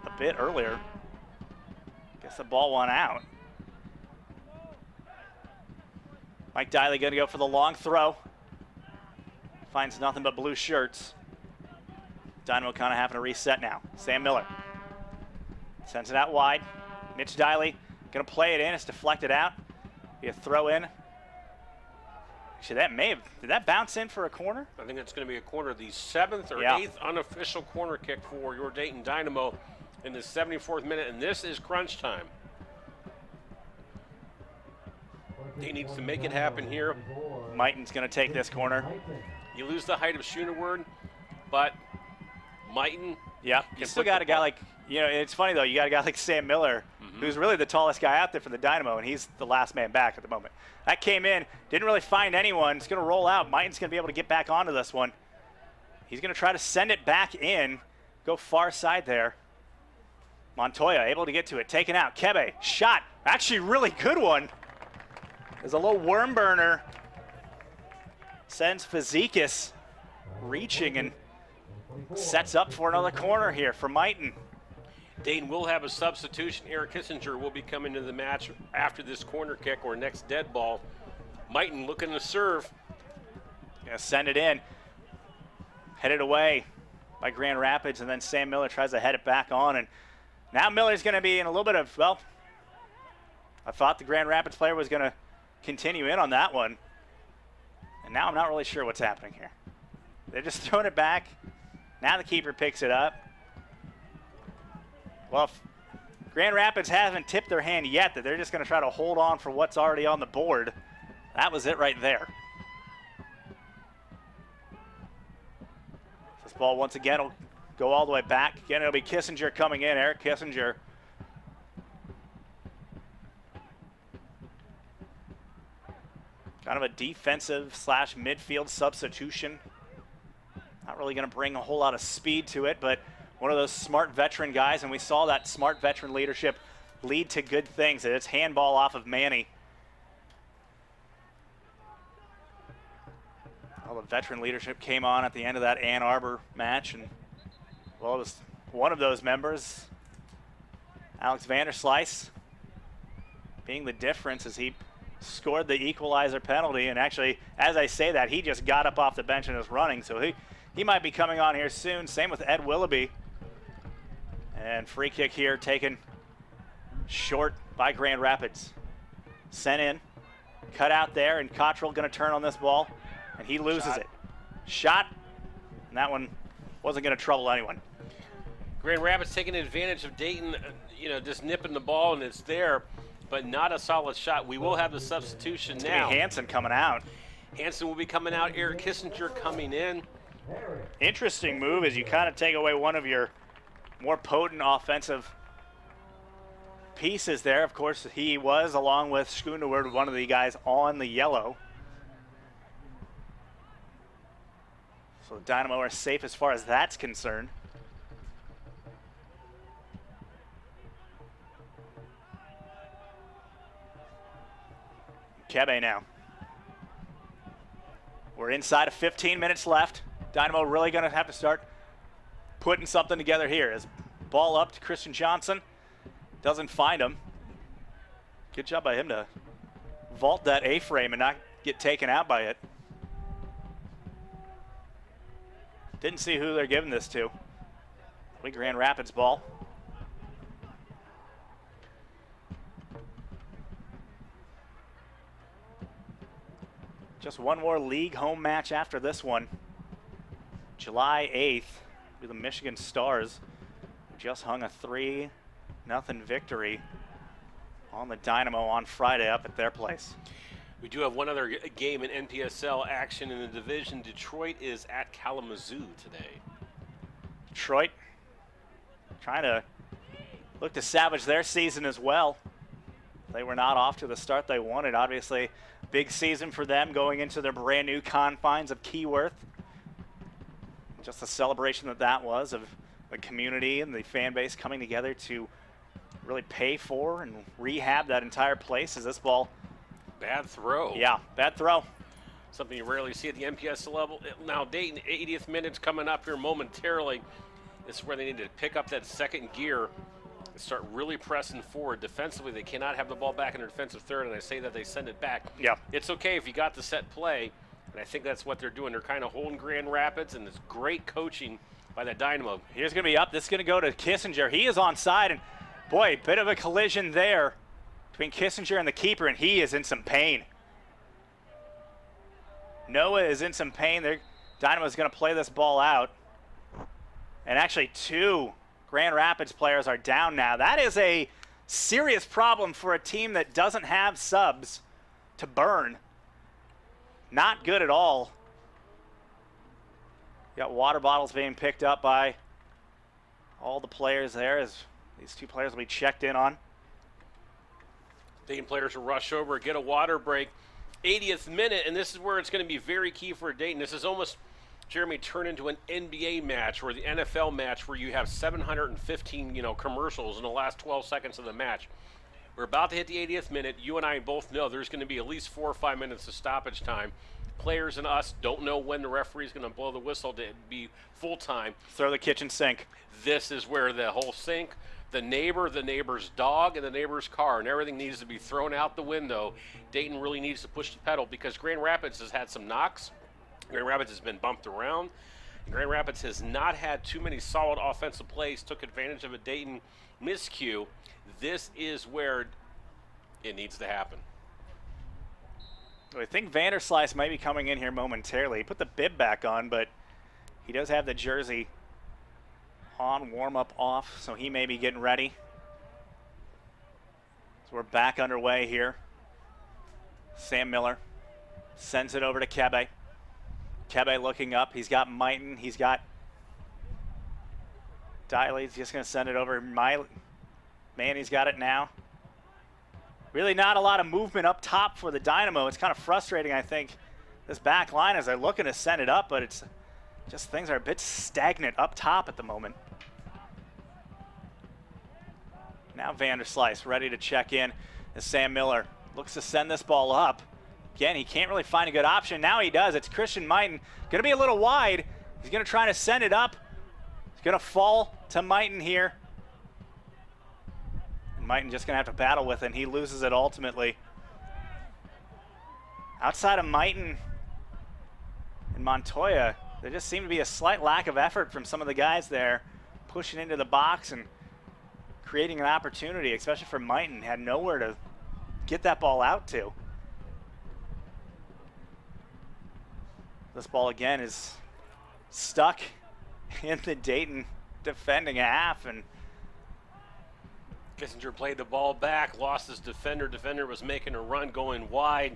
a bit earlier. Guess the ball went out. Mike Diley going to go for the long throw. Finds nothing but blue shirts. Dynamo kind of having to reset now. Sam Miller sends it out wide. Mitch Diley going to play it in. It's deflected out. Be a throw in. Actually, that may have, did that bounce in for a corner? I think it's going to be a corner. The 7th or 8th unofficial corner kick for your Dayton Dynamo in the 74th minute, and this is crunch time. He needs to make it happen here. Mighton's going to take this corner. You lose the height of Schoeneward, but Mighton. Yeah, you still got a guy like, you know, it's funny though, you got a guy like Sam Miller, who's really the tallest guy out there for the Dynamo, and he's the last man back at the moment. That came in, didn't really find anyone. It's going to roll out. Mighton's going to be able to get back onto this one. He's going to try to send it back in, go far side there. Montoya able to get to it, taken out. Kebe, shot, actually really good one. There's a little worm burner. Sends Fazikis reaching and sets up for another corner here for Mighton. Dayton will have a substitution. Eric Kissinger will be coming to the match after this corner kick or next dead ball. Mighton looking to serve. Gonna send it in. Headed away by Grand Rapids, and then Sam Miller tries to head it back on. And now Miller's going to be in a little bit of, well, I thought the Grand Rapids player was going to continue in on that one. And now I'm not really sure what's happening here. They're just throwing it back. Now the keeper picks it up. Well, if Grand Rapids haven't tipped their hand yet that they're just going to try to hold on for what's already on the board. That was it right there. This ball once again will go all the way back. Again, it'll be Kissinger coming in. Eric Kissinger. Kind of a defensive / midfield substitution. Not really going to bring a whole lot of speed to it, but one of those smart veteran guys, and we saw that smart veteran leadership lead to good things. It's handball off of Manny. All the veteran leadership came on at the end of that Ann Arbor match, and well, it was one of those members, Alex Vanderslice, being the difference as he scored the equalizer penalty. And actually, as I say that, he just got up off the bench and is running, so he might be coming on here soon. Same with Ed Willoughby. And free kick here taken short by Grand Rapids. Sent in, cut out there, and Cottrell going to turn on this ball, and he loses it. Shot, and that one wasn't going to trouble anyone. Grand Rapids taking advantage of Dayton, just nipping the ball, and it's there, but not a solid shot. We will have the substitution now. Hansen coming out. Hansen will be coming out. Eric Kissinger coming in. Interesting move as you kind of take away one of your more potent offensive pieces there. Of course, he was, along with Schooneward, one of the guys on the yellow. So Dynamo are safe as far as that's concerned. Kebe now. We're inside of 15 minutes left. Dynamo really going to have to start putting something together here. As ball up to Christian Johnson. Doesn't find him. Good job by him to vault that A-frame and not get taken out by it. Didn't see who they're giving this to. Big Grand Rapids ball. Just one more league home match after this one. July 8th, with the Michigan Stars, who just hung a 3-0 victory on the Dynamo on Friday up at their place. We do have one other game in NPSL action in the division. Detroit is at Kalamazoo today. Detroit trying to look to salvage their season as well. They were not off to the start they wanted. Obviously, big season for them going into their brand new confines of Keyworth. Just the celebration that was of the community and the fan base coming together to really pay for and rehab that entire place. As this ball, bad throw. Yeah, bad throw. Something you rarely see at the MPS level. Now Dayton, 80th minute's coming up here momentarily. This is where they need to pick up that second gear and start really pressing forward. Defensively, they cannot have the ball back in their defensive third, and I say that they send it back. Yeah. It's okay if you got the set play, and I think that's what they're doing. They're kind of holding Grand Rapids, and it's great coaching by the Dynamo. Here's going to be up. This is going to go to Kissinger. He is onside, and boy, bit of a collision there between Kissinger and the keeper, and he is in some pain. Noah is in some pain. Dynamo is going to play this ball out. And actually, 2 Grand Rapids players are down now. That is a serious problem for a team that doesn't have subs to burn. Not good at all. You got water bottles being picked up by all the players there as these 2 players will be checked in on. Dayton players will rush over, get a water break. 80th minute, and this is where it's going to be very key for Dayton. This is almost Jeremy, turn into an NBA match or the NFL match where you have 715, commercials in the last 12 seconds of the match. We're about to hit the 80th minute. You and I both know there's going to be at least 4 or 5 minutes of stoppage time. Players and us don't know when the referee's going to blow the whistle to be full time. Throw the kitchen sink. This is where the whole sink, the neighbor, the neighbor's dog, and the neighbor's car, and everything needs to be thrown out the window. Dayton really needs to push the pedal because Grand Rapids has had some knocks. Grand Rapids has been bumped around. Grand Rapids has not had too many solid offensive plays, took advantage of a Dayton miscue. This is where it needs to happen. I think Vanderslice might be coming in here momentarily. He put the bib back on, but he does have the jersey on, warm-up off, so he may be getting ready. So we're back underway here. Sam Miller sends it over to Kebe. Kebe looking up. He's got Mighton. He's got Diley. He's just going to send it over. Manny's got it now. Really not a lot of movement up top for the Dynamo. It's kind of frustrating, I think, this back line as they're looking to send it up, but it's just things are a bit stagnant up top at the moment. Now Vanderslice ready to check in as Sam Miller looks to send this ball up. Again, he can't really find a good option. Now he does. It's Christian Mighton. Going to be a little wide. He's going to try to send it up. He's going to fall to Mighton here. And Mighton just going to have to battle with it, and he loses it ultimately. Outside of Mighton and Montoya, there just seemed to be a slight lack of effort from some of the guys there, pushing into the box and creating an opportunity, especially for Mighton. Had nowhere to get that ball out to. This ball again is stuck in the Dayton defending half, and Kissinger played the ball back, lost his defender. Defender was making a run going wide.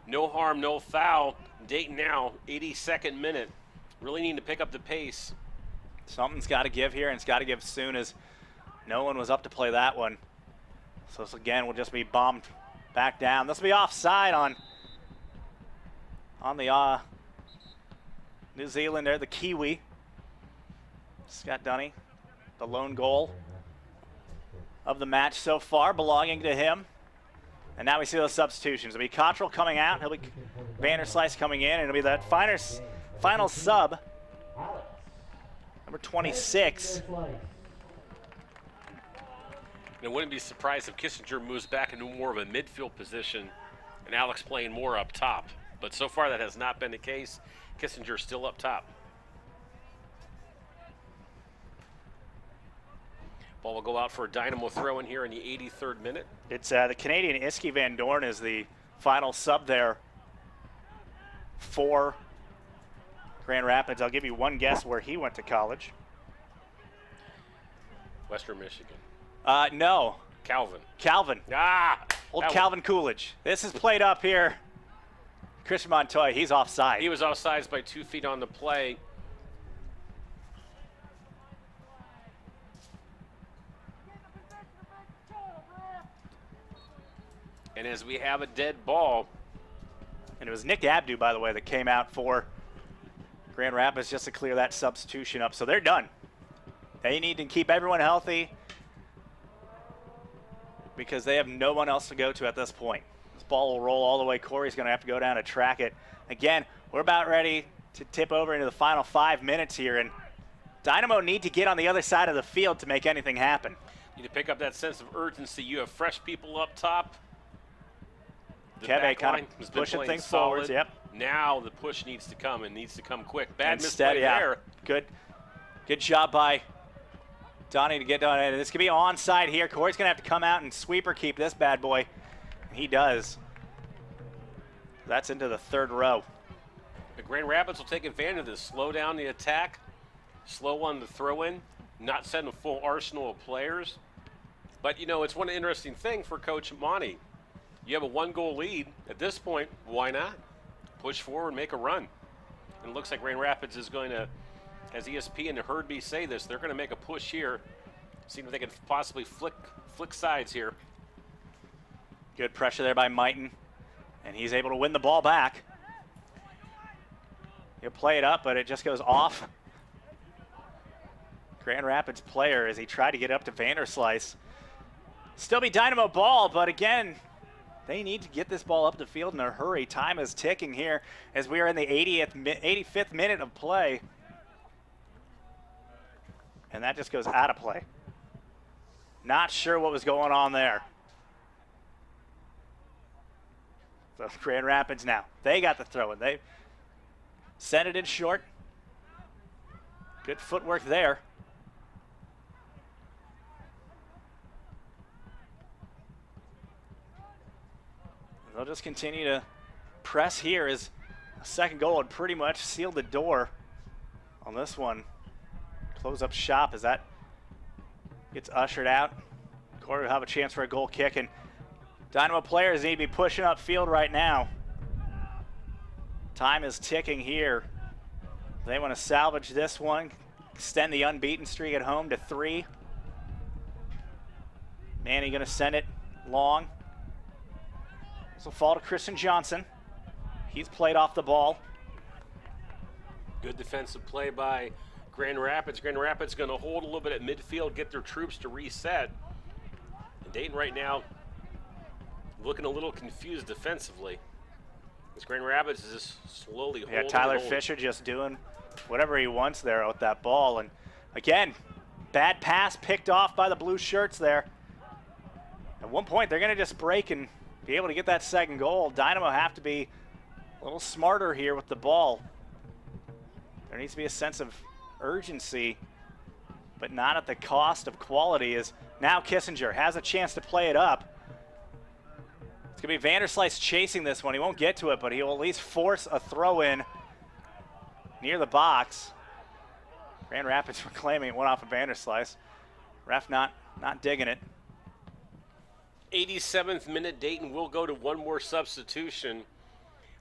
No harm, no foul. Dayton now, 82nd minute. Really need to pick up the pace. Something's got to give here, and it's got to give soon as no one was up to play that one. So this again will just be bombed back down. This will be offside on the New Zealander, the Kiwi. Scott Dunny, the lone goal of the match so far, belonging to him. And now we see those substitutions. It'll be Cottrell coming out. He'll be Vanderslice coming in, and it'll be that final sub, number 26. And I wouldn't be surprised if Kissinger moves back into more of a midfield position and Alex playing more up top. But so far that has not been the case. Kissinger still up top. Ball will go out for a Dynamo throw in here in the 83rd minute. It's the Canadian Iski Van Dorn is the final sub there for Grand Rapids. I'll give you one guess where he went to college. Western Michigan. No. Calvin. Old Calvin Coolidge. This is played up here. Christian Montoya, he's offside. He was offsides by 2 feet on the play. And as we have a dead ball. And it was Nick Abdu, by the way, that came out for Grand Rapids just to clear that substitution up. So they're done. They need to keep everyone healthy because they have no one else to go to at this point. This ball will roll all the way. Corey's going to have to go down and track it. Again, we're about ready to tip over into the final 5 minutes here, and Dynamo need to get on the other side of the field to make anything happen. Need to pick up that sense of urgency. You have fresh people up top. Kebe kind of pushing things forward. Yep. Now the push needs to come and needs to come quick. Bad misplay there. Good job by Donnie to get done. This could be onside here. Corey's going to have to come out and sweeper keep this bad boy. And he does. That's into the third row. The Grand Rapids will take advantage of this. Slow down the attack. Slow on the throw in. Not send a full arsenal of players. But, you know, it's one interesting thing for Coach Monty. You have a 1-goal lead. At this point, why not? Push forward, make a run. And it looks like Grand Rapids is going to, as ESP and Herdby say this, they're going to make a push here. See if they can possibly flick sides here. Good pressure there by Mighton. And he's able to win the ball back. He'll play it up, but it just goes off. Grand Rapids player as he tried to get up to Vanderslice. Still be Dynamo ball, but again, they need to get this ball up the field in a hurry. Time is ticking here as we are in the 85th minute of play. And that just goes out of play. Not sure what was going on there. So Grand Rapids now, they got the throw in. They sent it in short. Good footwork there. They'll just continue to press here as a second goal would pretty much seal the door on this one. Close up shop as that gets ushered out. Corey will have a chance for a goal kick, and Dynamo players need to be pushing up field right now. Time is ticking here. They want to salvage this one, extend the unbeaten streak at home to 3. Manny going to send it long. This will fall to Christian Johnson. He's played off the ball. Good defensive play by Grand Rapids. Grand Rapids going to hold a little bit at midfield, get their troops to reset. And Dayton right now looking a little confused defensively. This Grand Rapids is just slowly holding. Yeah, Tyler Fisher just doing whatever he wants there with that ball. And again, bad pass picked off by the blue shirts there. At one point, they're going to just break and be able to get that second goal. Dynamo have to be a little smarter here with the ball. There needs to be a sense of urgency, but not at the cost of quality. As now Kissinger has a chance to play it up. It's going to be Vanderslice chasing this one. He won't get to it, but he'll at least force a throw in near the box. Grand Rapids reclaiming it, went off of Vanderslice. Ref not digging it. 87th minute, Dayton will go to one more substitution,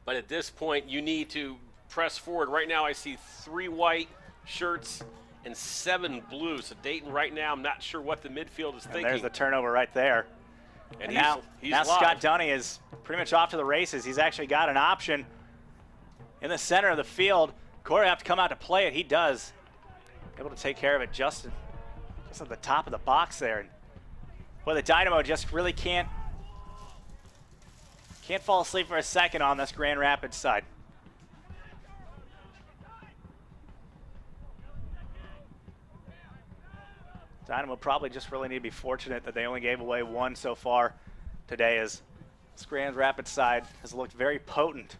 but at this point you need to press forward. Right now I see 3 white shirts and 7 blue, so Dayton right now, I'm not sure what the midfield is thinking. There's the turnover right there. And now Scott Dunny is pretty much off to the races. He's actually got an option in the center of the field. Corey have to come out to play it. He does. Able to take care of it just at the top of the box there. And boy, the Dynamo just really can't fall asleep for a second on this Grand Rapids side. Dynamo probably just really need to be fortunate that they only gave away 1 so far today, as this Grand Rapids side has looked very potent.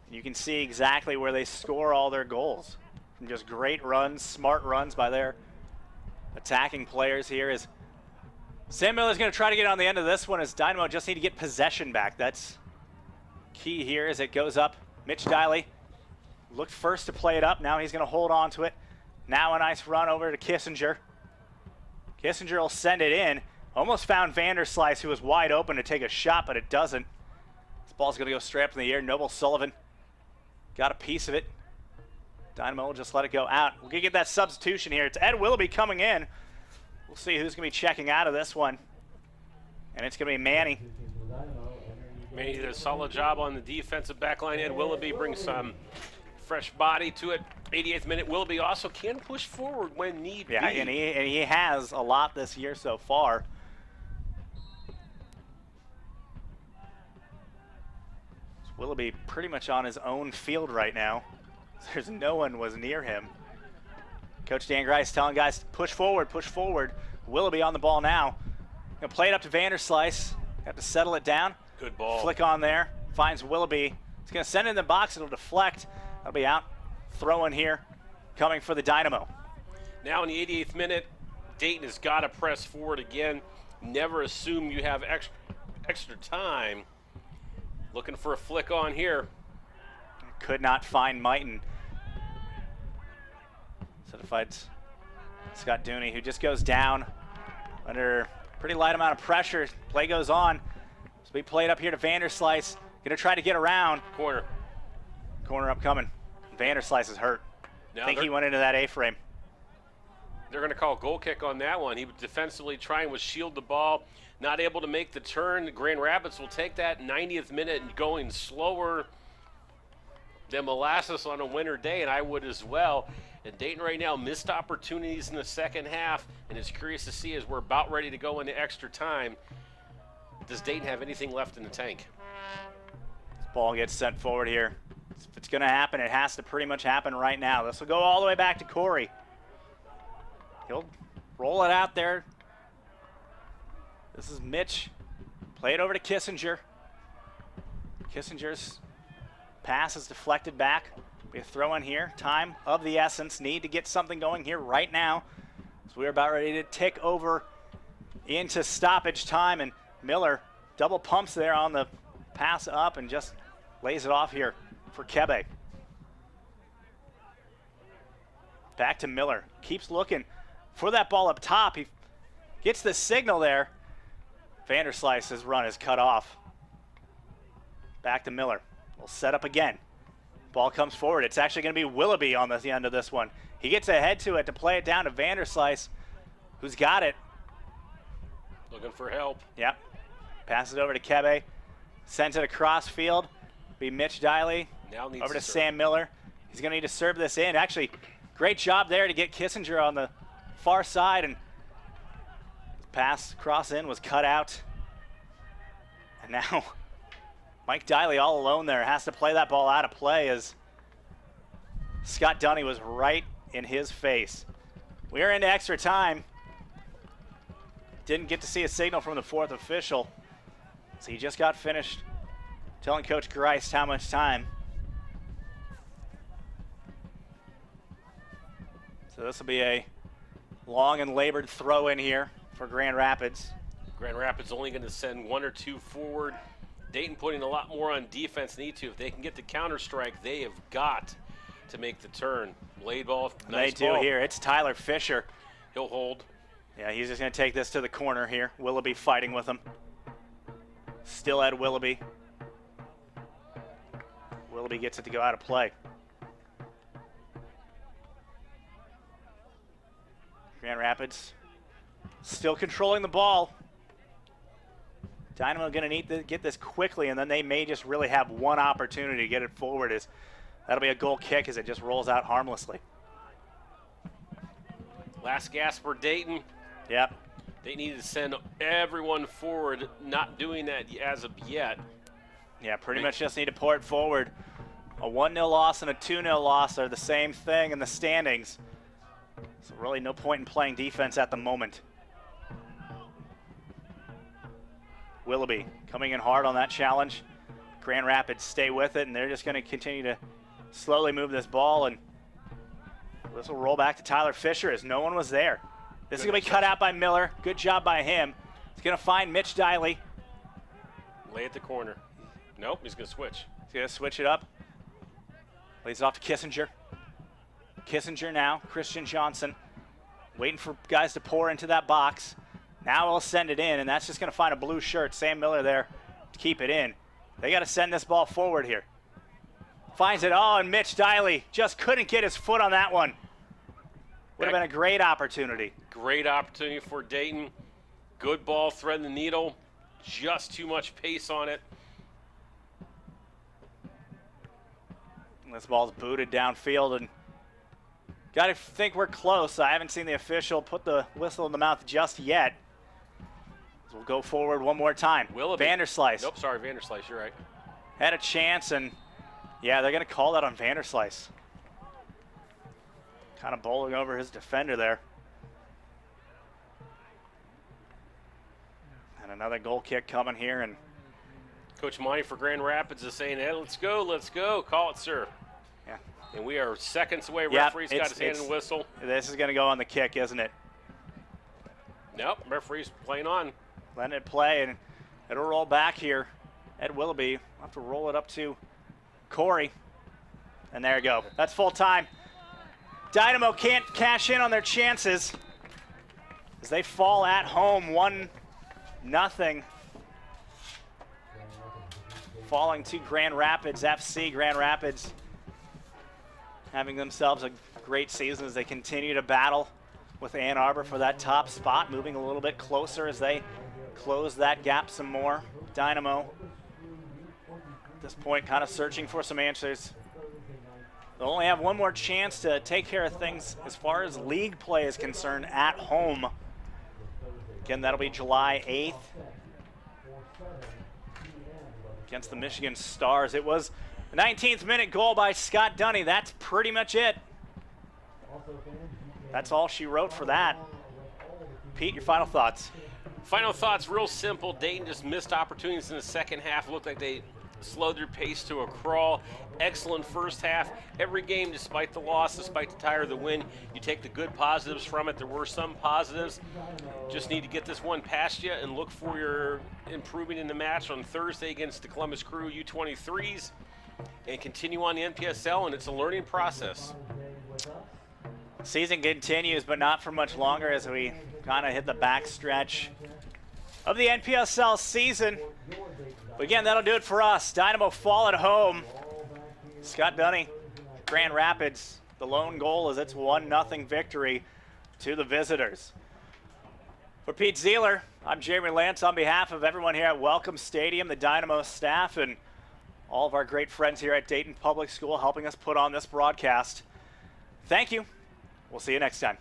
You can see exactly where they score all their goals. From just great runs, smart runs by their attacking players here. As Sam Miller's going to try to get on the end of this one, as Dynamo just need to get possession back. That's key here as it goes up. Mitch Diley looked first to play it up. Now he's going to hold on to it. Now a nice run over to Kissinger. Kissinger will send it in. Almost found Vanderslice, who was wide open to take a shot, but it doesn't. This ball's going to go straight up in the air. Noble Sullivan got a piece of it. Dynamo will just let it go out. We're going to get that substitution here. It's Ed Willoughby coming in. We'll see who's going to be checking out of this one. And it's going to be Manny. Manny did a solid job on the defensive back line. Ed Willoughby brings some fresh body to it. 88th minute, Willoughby also can push forward when need be. Yeah, and he has a lot this year so far. Willoughby pretty much on his own field right now. There's no one was near him. Coach Dan Grice telling guys, push forward, push forward. Willoughby on the ball now. Gonna play it up to Vanderslice. Got to settle it down. Good ball. Flick on there. Finds Willoughby. He's gonna send it in the box. It'll deflect. That'll be out. Throw in here. Coming for the Dynamo. Now in the 88th minute, Dayton has got to press forward again. Never assume you have extra time. Looking for a flick on here. Could not find Mighton. So it fights Scott Dooney, who just goes down under pretty light amount of pressure. Play goes on. So we played up here to Vanderslice. Gonna try to get around. Corner. Corner upcoming. Vanderslice is hurt. I think he went into that A-frame. They're going to call a goal kick on that one. He was defensively trying to shield the ball, not able to make the turn. Grand Rapids will take that 90th minute and going slower. than molasses on a winter day, and I would as well. And Dayton right now missed opportunities in the second half, and it's curious to see as we're about ready to go into extra time. Does Dayton have anything left in the tank? This ball gets sent forward here. If it's going to happen, it has to pretty much happen right now. This will go all the way back to Corey. He'll roll it out there. This is Mitch. Play it over to Kissinger. Kissinger's pass is deflected back. We have throw in here. Time of the essence. Need to get something going here right now. So we're about ready to tick over into stoppage time, and Miller double pumps there on the pass up and just lays it off here for Kebe. Back to Miller. Keeps looking for that ball up top. He gets the signal there. Vanderslice's run is cut off. Back to Miller. We'll set up again. Ball comes forward. It's actually going to be Willoughby on the end of this one. He gets ahead to it to play it down to Vanderslice, who's got it. Looking for help. Yep. Passes it over to Kebe. Sends it across field. Be Mitch Diley. Now needs over to serve. Sam Miller. He's going to need to serve this in. Actually, great job there to get Kissinger on the far side, and pass cross in was cut out. And now Mike Diley all alone there, has to play that ball out of play as Scott Dunny was right in his face. We are into extra time. Didn't get to see a signal from the fourth official, so he just got finished telling Coach Grice how much time. So this will be a long and labored throw in here for Grand Rapids. Grand Rapids only going to send one or two forward. Dayton putting a lot more on defense need to. If they can get the counter strike, they have got to make the turn. Blade ball, nice they ball. do here. It's Tyler Fisher. He'll hold. Yeah, he's just going to take this to the corner here. Willoughby fighting with him. Still at Willoughby. Willoughby gets it to go out of play. Grand Rapids still controlling the ball. Dynamo going to need to get this quickly, and then they may just really have one opportunity to get it forward. That'll be a goal kick as it just rolls out harmlessly. Last gasp for Dayton. Yep. They need to send everyone forward, not doing that as of yet. Yeah, pretty much just need to pour it forward. A 1-0 loss and a 2-0 loss are the same thing in the standings. So really no point in playing defense at the moment. Willoughby coming in hard on that challenge. Grand Rapids stay with it, and they're just going to continue to slowly move this ball, and this will roll back to Tyler Fisher as no one was there. This is going to be cut out by Miller. Good job by him. He's going to find Mitch Diley. Lay at the corner. Nope, he's going to switch. He's going to switch it up. Lays it off to Kissinger. Kissinger now, Christian Johnson, waiting for guys to pour into that box. Now he'll send it in, and that's just going to find a blue shirt. Sam Miller there to keep it in. They got to send this ball forward here. Finds it, and Mitch Diley just couldn't get his foot on that one. Would have been a great opportunity. Great opportunity for Dayton. Good ball, threading the needle. Just too much pace on it. And this ball's booted downfield, and got to think we're close. I haven't seen the official put the whistle in the mouth just yet. So we'll go forward one more time. Willoughby. Vanderslice. Nope, sorry, Vanderslice, you're right. Had a chance, and yeah, they're going to call that on Vanderslice. Kind of bowling over his defender there. And another goal kick coming here, and Coach Monty for Grand Rapids is saying, hey, let's go. Call it, sir. Yeah. And we are seconds away. Yep, Referee's got his hand in the whistle. This is going to go on the kick, isn't it? Nope, referee's playing on. Letting it play, and it'll roll back here at Willoughby. We'll have to roll it up to Corey. And there you go. That's full time. Dynamo can't cash in on their chances as they fall at home 1-0. Falling to Grand Rapids FC. Grand Rapids having themselves a great season as they continue to battle with Ann Arbor for that top spot, moving a little bit closer as they close that gap some more. Dynamo, at this point, kind of searching for some answers They'll only have one more chance to take care of things as far as league play is concerned at home. Again, that'll be July 8th against the Michigan Stars. It was a 19th minute goal by Scott Dunny. That's pretty much it. That's all she wrote for that. Pete, your final thoughts? Final thoughts, real simple. Dayton just missed opportunities in the second half. Looked like they slowed their pace to a crawl. Excellent first half. Every game, despite the loss, despite the tie or the win, you take the good positives from it. There were some positives. Just need to get this one past you and look for your improvement in the match on Thursday against the Columbus Crew U23s and continue on the NPSL, and it's a learning process. Season continues, but not for much longer as we kind of hit the backstretch of the NPSL season. But again, that'll do it for us. Dynamo fall at home. Scott Dunny, Grand Rapids, the lone goal is its 1-0 victory to the visitors. For Pete Zeeler, I'm Jeremy Lance on behalf of everyone here at Welcome Stadium, the Dynamo staff, and all of our great friends here at Dayton Public School helping us put on this broadcast. Thank you. We'll see you next time.